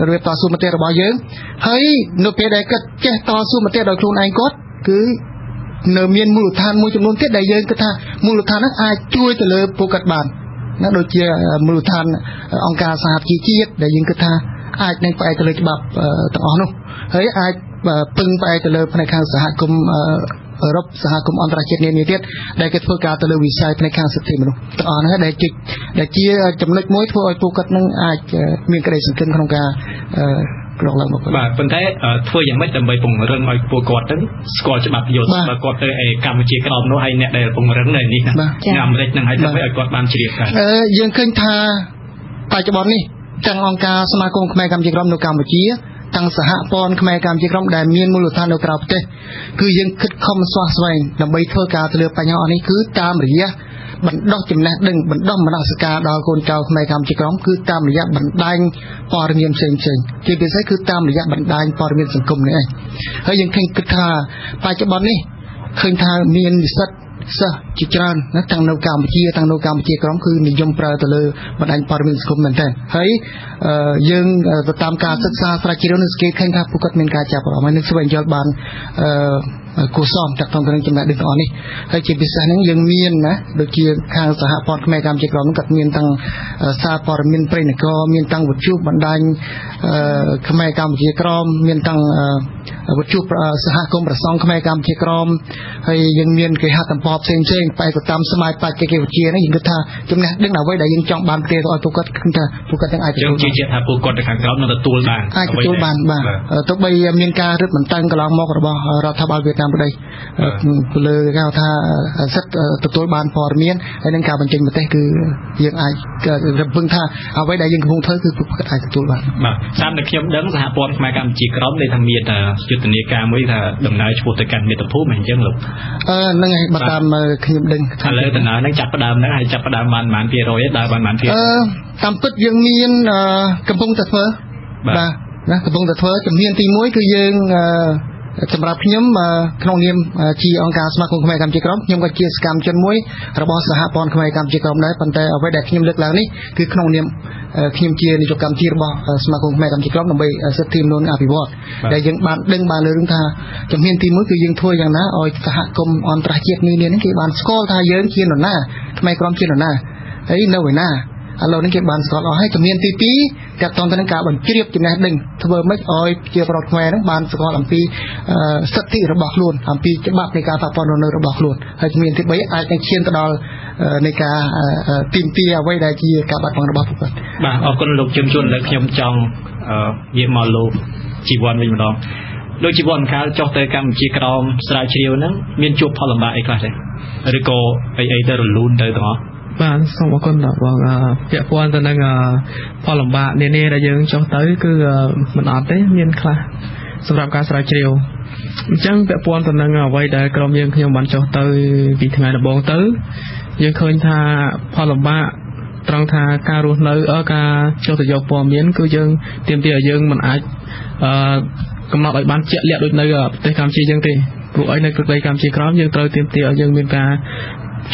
របៀបតស៊ូមតិរបស់យើងហើយនៅពេលដែលគាត់ចេះតស៊ូមតិដោយខ្លួនឯងគាត់គឺនៅមានមូលដ្ឋានមួយចំនួនទៀតដែលយើងគិតថាមូលដ្ឋានហ្នឹងអាចជួយទៅលើពួកគាត់បានណាដូចជាមូលដ្ឋានអង្គការសហប្រជាជាតិដែលយើងគិតថាអាចនឹងផ្អែកទៅលើច្បាប់ទាំងអស់នោះហើយអាចពឹងផ្អែកទៅលើផ្នែកខាងសហគមន៍អឺរ៉ុបសហគមន៍អន្តរជាតិនានាទៀតដែលគេធ្វើការទៅលើវិស័យផ្នែកខាងសិទ្ធិមនុស្សទាំងអស់ហ្នឹងដែលជាចំណុចមួយធ្វើឲ្យពួកគាត់នឹងអាចមានក្តីសង្ឃឹមក្នុងការក្រោកឡើងមកបាទប៉ុន្តែធ្វើយ៉ាងម៉េចដើម្បីពង្រឹងឲ្យពួកគាត់ទៅស្គាល់ច្បាប់យល់បើគាត់ទៅកម្ពុជាក្រមនោះហើយអ្នកដែលពង្រឹងនៅនេះណាអាមេរិកនឹងឲ្យធ្វើឲ្យគាត់បានជ្រាបដែរយើងឃើញថាបច្ចុប្បន្ននេះទាំងអង្គការសមាគមខ្មែរកម្ពុជាក្រមនៅកម្ពុជាទាំងសហព័ន្ធខ្មែរកម្ពុជាក្រមដែលមានមូលដ្ឋាននៅក្រៅប្រទេសគឺយើងខិតខំស្វះស្វែងដើម្បីធ្វើការទៅលើបញ្ហានេះគឺតាមរយៈបណ្ដុះចំណេះដឹងបណ្ដុះមនសិការដល់កូនចៅខ្មែរកម្ពុជាក្រមគឺតាមរយៈបណ្ដាញព័ត៌មានផ្សេងៗជាពិសេសគឺតាមរយៈបណ្ដាញព័ត៌មានសង្គមនេះឯងហើយយើងឃើញគិតថាបច្ចុប្បន្ននេះឃើញថាមាននិស្សិតសិស្សជាច្រើនណាទាំងនៅកម្ពុជាទាំងនៅកម្ពុជាក្រមគឺនិយមប្រើទៅលើបណ្ដាញព័ត៌មានសង្គមមែនទែនហើយយើងទៅតាមការសិក្សាស្រាវជ្រាវនេះគេឃើញថាពួកគាត់មានការចាប់អារម្មណ៍ហើយនឹងស្វែងយល់បានគួរសមតាក់ទងទៅនឹងចំណេះដឹងទាំងអស់នេះហើយជាពិសេសហ្នឹងយើងមានណាដូចជាខាងសហព័ន្ធខ្មែរកម្ពុជាក្រមគាត់មានទាំងសារព័ត៌មានព្រៃនគរមានទាំងវិទ្យុបណ្ដាញខ្មែរកម្ពុជាក្រមមានទាំងវិទ្យុសហគមន៍ប្រសង់ខ្មែរកម្ពុជាក្រមហើយយើងមានគេហទំព័រផ្សេងៗបែបទៅតាមសម័យបច្ចេកវិទ្យានេះយើងគិតថាចំណេះដឹងអ្វីដែលយើងចង់បានផ្ទេរទៅឲ្យពួកគាត់គឺថាពួកគាត់ទាំងអាចយើងជឿជាក់ថាពួកគាត់នៅខាងក្រោមនឹងទទួលបានអាចទទួលបានបាទទោះបីមានការរឹតបន្តឹងកន្លងមករបស់រដ្ឋាភិបាលវៀតណាម តាមប្តីលើគេហៅថាសិទ្ធទទួលបានព័ត៌មានហើយនឹងការបញ្ចេញមតិគឺយើងអាចរំពឹងថាអ្វីដែលយើងកំពុងធ្វើគឺពួកគាត់អាចទទួលបានបាទតាមដែលខ្ញុំដឹងសហព័ន្ធខ្មែរកម្ពុជាក្រមនៃថាមានយុទ្ធនាការមួយថាដំណើរឆ្ពោះទៅកាន់មាតុភូមិអញ្ចឹងលោកហ្នឹងហើយបើតាមខ្ញុំដឹងឥឡូវដំណើរហ្នឹងចាប់ផ្ដើមហ្នឹងហើយចាប់ផ្ដើមបានប៉ុន្មាន%ដើរបានប៉ុន្មាន%តាមពិតយើងមានកំពុងតែធ្វើបាទណាកំពុងតែធ្វើជំហានទី1គឺយើងសម្រាប់ខ្ញុំក្នុងនាមជាអង្គការសមាគមខ្មែរកម្ពុជាក្រមខ្ញុំក៏ជាសកម្មជនមួយរបស់សហព័ន្ធខ្មែរកម្ពុជាក្រមដែរប៉ុន្តែអ្វីដែលខ្ញុំលើកឡើងនេះគឺក្នុងនាមខ្ញុំជានាយកកម្មវិធីរបស់សមាគមខ្មែរកម្ពុជាក្រមដើម្បីសិទ្ធិមនុស្សអភិវឌ្ឍដែលយើងបានដឹងបានលើរឿងថាជំហានទី1គឺយើងធ្វើយ៉ាងណាឲ្យសហគមន៍អន្តរជាតិនានានេះគេបានស្គាល់ថាយើងជានរណាខ្មែរក្រមជានរណាហើយនៅឯណាឥឡូវនេះគេបានស្គាល់អស់ហើយជំហានទី2ទាក់ទងទៅនឹងការបញ្ជ្រាបចំណេះដឹងធ្វើម៉េចឲ្យជាប្រវត្តិខ្មែរហ្នឹងបានស្គាល់អំពីសិទ្ធិរបស់ខ្លួនអំពីច្បាប់នៃការប៉ះពាល់នៅរបស់ខ្លួនហើយជំហានទី3អាចនឹងឈានទៅដល់នៃការទីមទាអ្វីដែលជាការបាត់បង់របស់ពួកគាត់បាទអរគុណលោកជំជួនលើខ្ញុំចង់និយាយមកលោកជីវ័នវិញម្ដងលោកជីវ័នកាលចុះទៅកម្ពុជាក្រមស្រាវជ្រាវហ្នឹងមានជួបផលលំបាកអីខ្លះទេឬក៏អីទៅរលូនទៅទាំងអស់បាទសូមអរគុណបងពាក់ព័ន្ធទៅនឹងផលលំបាកនានាដែលយើងចុះទៅគឺមិនអត់ទេមានខ្លះសម្រាប់ការស្រាវជ្រាវអញ្ចឹងពាក់ព័ន្ធទៅនឹងអ្វីដែលក្រុមយើងខ្ញុំបានចុះទៅពីថ្ងៃដំបូងទៅយើងឃើញថាផលលំបាកត្រង់ថាការរស់នៅការចុះទៅយកព័ត៌មានគឺយើងទាមទារឲ្យយើងមិនអាចកំណត់ឲ្យបានជាក់លាក់ដូចនៅប្រទេសកម្ពុជាយើងទេព្រោះឲ្យនៅប្រទេសកម្ពុជាក្រមយើងត្រូវទាមទារឲ្យយើងមានការ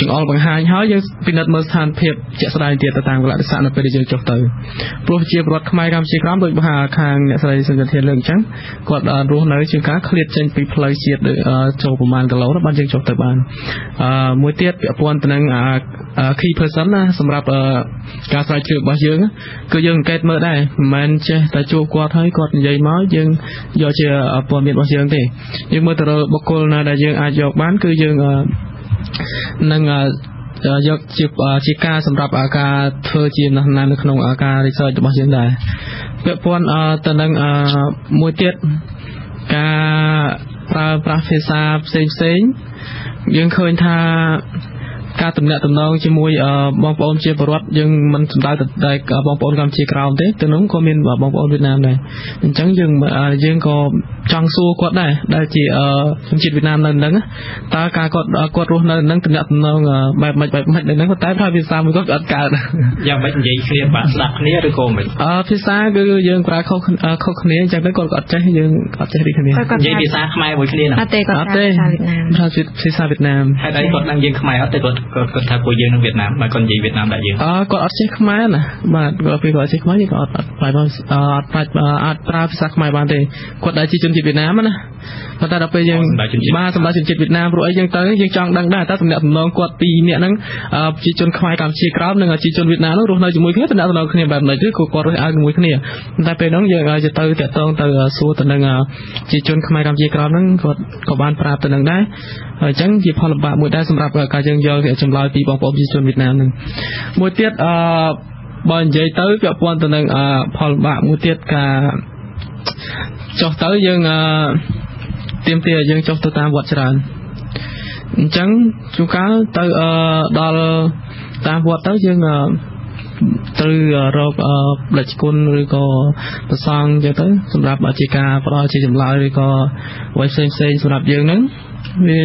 ចង្អុលបង្ហាញហើយយើងពិនិត្យមើលស្ថានភាពជាក់ស្ដែងទៀតទៅតាមកលៈទេសៈនៅពេលដែលយើងចុះទៅព្រោះជាប្រវត្តិខ្មែរកម្ពុជាក្រមដូចខាងអ្នកស្រីសុនធានលើកអញ្ចឹងគាត់រស់នៅជាការឃ្លាតចេញពីផ្លូវជាតិចូលប្រហែលគីឡូបានយើងចុះទៅបានមួយទៀតពាក់ព័ន្ធទៅនឹង key person ណាសម្រាប់ការស្រាវជ្រាវរបស់យើងគឺយើងអង្កេតមើលដែរមិនមែនចេះតែជួបគាត់ហើយគាត់និយាយមកយើងយកជាព័ត៌មានរបស់យើងទេយើងមើលទៅបុគ្គលណាដែលយើងអាចយកបានគឺយើងនឹងយកជាការសម្រាប់ការធ្វើជាណាស់នៅក្នុងការ research របស់យើងដែរពាក់ព័ន្ធទៅនឹងមួយទៀតការប្រើប្រាស់ភាសាផ្សេងយើងឃើញថាការទំនាក់ទំនងជាមួយបងប្អូនជាពលរដ្ឋយើងមិនសំដៅតែបងប្អូនកម្ពុជាក្រោមទេទៅនោះក៏មានបងប្អូនវៀតណាមដែរអញ្ចឹងយើងក៏ចង់សួរគាត់ដែរដែលជាជនជាតិវៀតណាមនៅនឹងតើការគាត់រស់នៅនឹងទំនាក់ទំនងបែបម៉េចនៅនឹងតែប្រើភាសាមួយគាត់អត់កើតយ៉ាងម៉េចនិយាយគ្នាបានស្ដាប់គ្នាឬក៏មិនភាសាគឺយើងប្រើខុសគ្នាអញ្ចឹងទៅគាត់អត់ចេះយើងអត់ចេះដូចគ្នានិយាយភាសាខ្មែរមួយគ្នាអត់ទេគាត់ប្រើភាសាវៀតណាមភាសាវៀតណាមហើយអីគាត់ដឹងយើងខ្មែរអត់ទេគាត់ថាពួកយើងនឹងវៀតណាមបើគាត់និយាយវៀតណាមដែរយើងគាត់អត់ចេះខ្មែរណាបាទគាត់ពេលគាត់ចេះខ្មែរយើងក៏អត់ប្រើភាសាខ្មែរបានទេគាត់ដែលជាជនជាតិវៀតណាមណាប៉ុន្តែដល់ពេលយើងបាទសម្រាប់ជនជាតិវៀតណាមព្រោះអីយើងទៅយើងចង់ដឹងដែរតើទំនាក់ទំនងគាត់ពីរនាក់ហ្នឹងជាជនខ្មែរកម្ពុជាក្រោមនិងជាជនវៀតណាមនោះរស់នៅជាមួយគ្នាទំនាក់ទំនងគ្នាបែបម៉េចឬក៏គាត់រស់ឲ្យជាមួយគ្នាតែពេលហ្នឹងយើងទៅតាក់ទងទៅសួរទៅនឹងជាជនខ្មែរកម្ពុជាក្រោមហ្នឹងគាត់ក៏បានប្រាប់ទៅនឹងដែរអញ្ចឹងជាផលលំបាកមួយដែរសម្រាប់ការយើងយកចម្លើយពីបងប្អូនប្រជាជនវៀតណាមហ្នឹងមួយទៀតបើនិយាយទៅពាក់ព័ន្ធទៅនឹងផលលំបាកមួយទៀតការចុះទៅយើងទាមទារយើងចុះទៅតាមវត្តច្រើនអញ្ចឹងជួនកាលទៅដល់តាមវត្តទៅយើងត្រូវរកផ្លិចគុណឬក៏ប្រសងចឹងទៅសម្រាប់ជាការផ្ដល់ជាចម្លើយឬក៏អ្វីផ្សេងសម្រាប់យើងហ្នឹងវា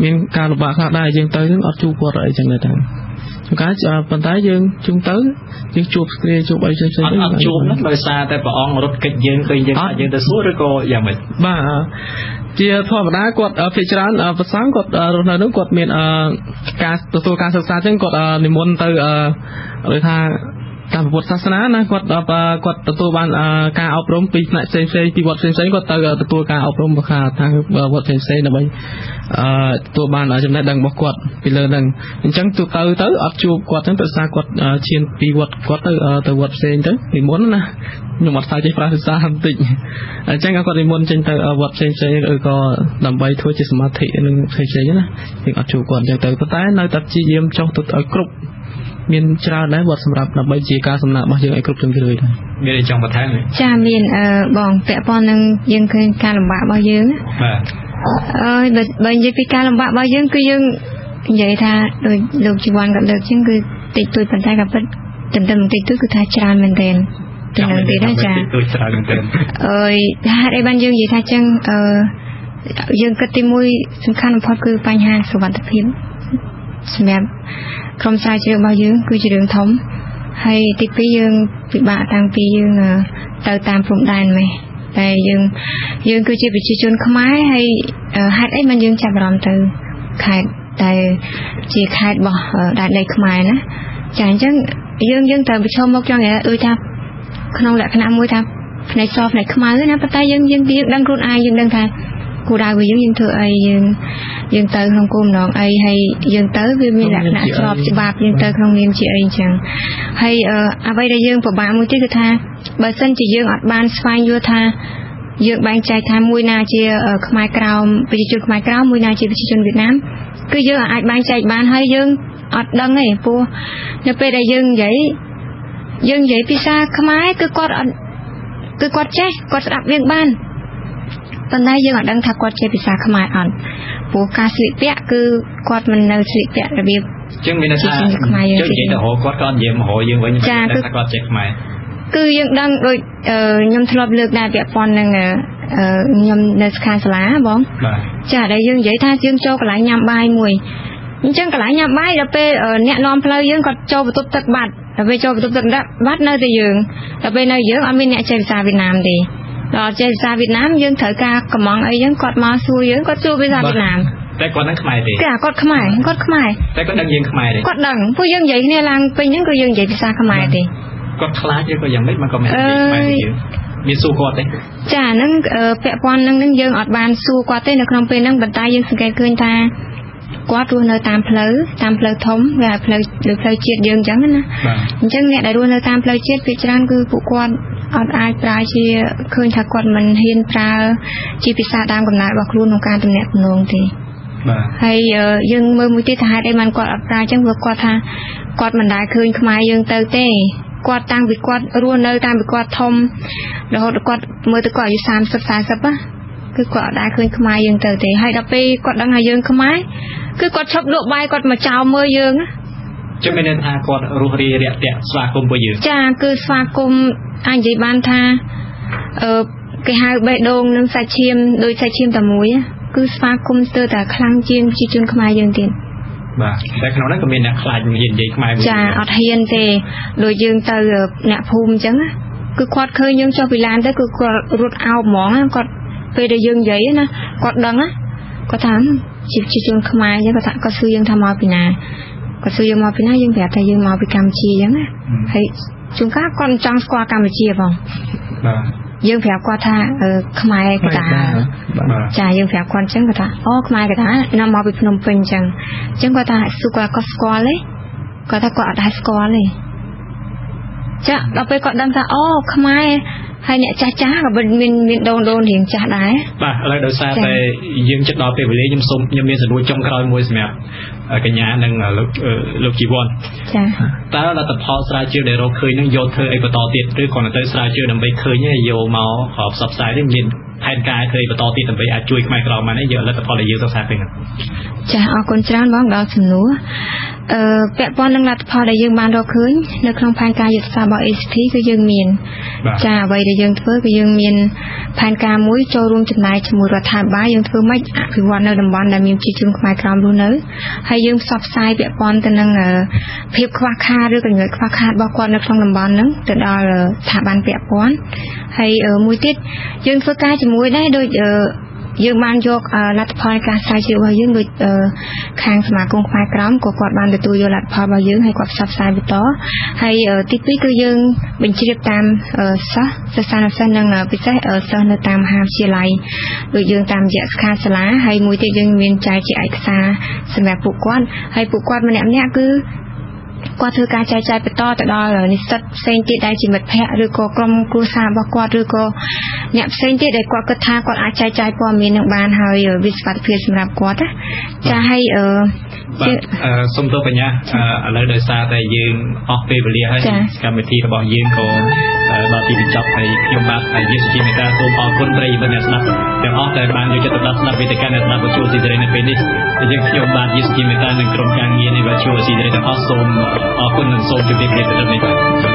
មានការលំបាកខ្លះដែរយើងទៅនឹងអត់ជួបគាត់អីចឹងដែរតែកាលប៉ុន្តែយើងជុំទៅយើងជួបគ្នាជួបអីផ្សេងអត់ជួបណាដោយសារតែព្រះអង្គរត់កិច្ចយើងឃើញយើងទៅសួរឬក៏យ៉ាងម៉េចបាទជាធម្មតាគាត់ភាគច្រើនប្រសងគាត់រស់នៅនោះគាត់មានការទទួលការសិក្សាចឹងគាត់និមន្តទៅដូចថាតាមពុទ្ធសាសនាណាគាត់ទទួលបានការអប់រំពីផ្នែកផ្សេងពីវត្តផ្សេងគាត់ទៅទទួលការអប់រំខាងវត្តផ្សេងដើម្បីទទួលបានចំណេះដឹងរបស់គាត់ពីលើហ្នឹងអញ្ចឹងទៅអត់ជួបគាត់ហ្នឹងដោយសារគាត់ឈានពីវត្តគាត់ទៅវត្តផ្សេងទៅនិមន្តណាខ្ញុំអត់ស្គាល់ចេះប្រើភាសាបន្តិចអញ្ចឹងគាត់និមន្តចេញទៅវត្តផ្សេងឬក៏ដើម្បីធ្វើជាសមាធិនឹងផ្សេងណាយើងអត់ជួបគាត់អញ្ចឹងទៅប៉ុន្តែនៅតែព្យាយាមចុះទៅឲ្យគ្រប់មានច្រើនដែរវត្តសម្រាប់ដើម្បីជាការសំណាក់របស់យើងឲ្យគ្រប់ជ្រុងជ្រោយដែរមានចង់បន្ថែមទេចាមានបងពាក់ព័ន្ធនឹងយើងឃើញការលំបាករបស់យើងបាទ bởi vì cái làm bạn bao dương cứ dương vậy tha rồi lục chỉ quan gặp được chứ cứ tịch tôi bàn tay gặp bất tình tình tịch tôi cứ tha tràn mình tiền tình tình tịch đó chả hai đây ban dương vậy tha chân dương cái tim mũi sung khăn phật cứ bành hàng số vạn tập hiếm xem không sai chưa bao dương cứ chỉ đường thống hay tịch cái dương bị bạ tăng pi dương tàu tam phụng đàn mày tại dương cứ chỉ bị chỉ chôn không ai hay hai ấy ban dương chạm làm từ khai tại chỉ khai bỏ đại đây không ai nữa chẳng chứ dương từ bị cho một cho người tham không lại khả môi tham này so này không ai nữa bắt tay dương đang run ai dương đang thay cô đào với dương thừa ai dương từ không cung nọ ai hay dương tới với mình là nãy so chỉ bạc dương từ không nghiêm chị ai chẳng hay bây đây dương của bạn mới tí cứ tha bởi sân chỉ dương ở ban phai vô tha dương ban trai tham mùi na chia ở khmai krao bây giờ khmai krao mùi na chia bên Việt Nam cứ dương ở ai ban trai ban hay dương ở đằng này pua nếu bây đây dương vậy pizza khmai cứ quạt chết quạt đặt viên banตอนนั้นยังดังทักกอดเจพิซาขมายอ่อนปูกาสิเปียคือกอดมันเนยสิเปียระเบียบจึงมีนาซาจึงยังแต่โหกอดก้อนเยี่ยมโหยังไว้ยังดังทักกอดเจขมายคือยังดังโดยยมทลบเลือกได้เปียปอนนึงยมเนสคาสลาบ้องจ่าได้ยังใหญ่ท่ายังโจกหลายยำใบมวยจังกหลายยำใบเราไปเนี่ยนอนเพลยังกอดโจประตูตักบัดเราไปโจประตูตักบัดเนยแต่ยังเราไปเนยยังอันเป็นเนี่ยเจพิซาเวียดนามดีเราเจพิซาเวียดนามยังเถอะกากระมองไอ้ยังกอดมาซูยังกอดซูพิซาเวียดนามแต่กอดนั้นขมายดีกอดขมายแต่ก็ดังยังขมายดีกอดดังผู้ยังใหญ่เนี่ยลังเป็นยังก็ยังใหญ่พิซาขมายดีกอดคลาสยังก็ยังไม่มันก็ไม่ได้ขมายดีมีสู้กอดเลยจ้านั่งเปะปอนนั่งยังอดบานสู้กอดเต้นในคลองเป็นนั่งบันไดยังสเกตเกินตากอดรัวเนยตามเพลทมและเพลหรือเพลเจียดยังจังนะจังเนี่ยได้รัวเนยตามเพลเจียดพิจารณาคือผู้กอดอดอายปลายเชียเคยถักกอดมันเห็นปลาจีพิซาดามกับนายบอกรู้ในการตำแหน่งนงทีให้ยังเมื่อมุติทหารได้มันกอดปลายจังเมื่อกอดท่ากอดมันได้คืนขมายยังเตยเต้กอดตั้งบิดกอดรัวเนยตามบิดกอดทมแล้วกอดเมื่อตะกอดอยู่30-40ป่ะคือกอดได้คืนขมายยังเตยเต้ให้ดับไปกอดดังหายังขมายคือกอดชอบลวกใบกอดมาเจ้าเมื่อยังจะไม่เน้นทางกอดรูรีเรียเตะสวาคมไปยืนจ้าคือสวาคมอันใหญ่บ้านท่าcái hai bệ đôn nâng sa chiêm đôi sa chiêm tà muối cứ pha cung tơ tà khang chiêm chi chun khmai dương tiềnแต่ขนมนั้นก็มีนักขลายยืนใหญ่ขมายจ้าอดเฮียนเตโดยยืนเตอหน้าภูมิจังคือควอดเคยยังชอบไปลานแต่คือกอดรุดเอาหมองกอดไปได้ยืนใหญ่นะกอดดังก็ถามchi chunขมายยังก็ถามก็ซื้อยังทำมาปีนาก็ซื้อยังมาปีนายังแบบแต่ยังมาไปกำชียังให้จุงก้าก่อนจังสกว่ากำชีบ้องยังแผลกว่าท่าขมายกระตาจ่ายังแผลกว่าจังกระตาขมายกระตานำมาไปพนมเป็นจังกระตาสุกว่าก็สกอเลยก็ถ้ากอดได้สกอเลยจะเราไปกอดดังตาขมายให้เนี่ยจ้ากับเป็นโดนเห็นจ้าได้ป่ะอะไรโดยซาแต่ยังจะต่อไปเวลายังสมยังมีสนุกจงครอยมวยสมัยกันยาหนึ่งลูกจีวอนแต่เราแต่พอสลายเชื่อเดี๋ยวเราเคยนั่งโยนเคยไอ้ประตอติดหรือก่อนเราสลายเชื่อนั่งไปเคยเนี่ยโยเมาหอบสับสายได้ยินแทนกายเคยประตอติดนั่งไปอาจช่วยไม่กรองมาได้เยอะแล้วแต่พอเราเยอะต้องสายเป็นกันจ้าเอาคนจ้างบ้องดอกสนุแปะปอนนั่งรัดพอได้ยังบานดอกคืนในคลองพันกายหยุดซาบอเอสทีก็ยังมีนจ้าไว้ได้ยังเพื่อก็ยังมีนพันกามุ้ยโจรุมจำนายชมูรัฐาบ้ายังเพื่อไม่ผิววันในดำบอลได้มีจิตจุนขมายกรามรู้เนื้อให้ยังซับไซแปะปอนแต่นั่งเพียบคว้าคาหรือกันเงยคว้าคาบอกก่อนในคลองดำบอลนั้นแต่ดอถาบันแปะปอนให้มุ้ยติดยังเพื่อกายจมูกได้โดยยังบานยกรัฐพรการใช้ชื่อว่ายังโดยคางสมาคมควายกล้อมกอดบานตัวโยรัฐพรว่ายังให้กอดซับไซไปต่อให้ติดปีก็ยังเป็นชีพตามซะสารสันนั่งไปใช้ซะในตามหาเชียไลโดยยังตามเจาะคาสลาให้มวยที่ยังมีใจเจาะเอกสารสมัยปลูกก้อนให้ปลูกก้อนมันเนี่ยคือกว่าเธอการใจไปต่อแต่ดอนิสัตเซนติได้จิตแพะหรือก็กลมกรูซาบกวาดหรือก็เนี่ยเซนติได้กว่ากระทากว่าใจพอมีหนึ่งบานให้วิสปัตเพียสำหรับกวาดจะให้สมตัวปัญญาอะไรโดยซาแต่ยืนออกไปเรียให้การวิธีระบอบยืนก็เรา ទីបញ្ចប់ហើយខ្ញុំបាទយើងជាមេត្តាសូមអរគុណប្រិយមិត្តអ្នកស្ដាប់ទាំងអស់ដែលបានយកចិត្តទុកដាក់ស្ដាប់វេទិកាអ្នកស្ដាប់វិទ្យុស៊ីសេរីនៅពេលនេះយើងខ្ញុំបាទយើងជាមេត្តានិងក្រុមការងារនៃវិទ្យុស៊ីសេរីទាំងអស់សូមអរគុណនិងសូមជម្រាបលាទៅដល់នេះបាទ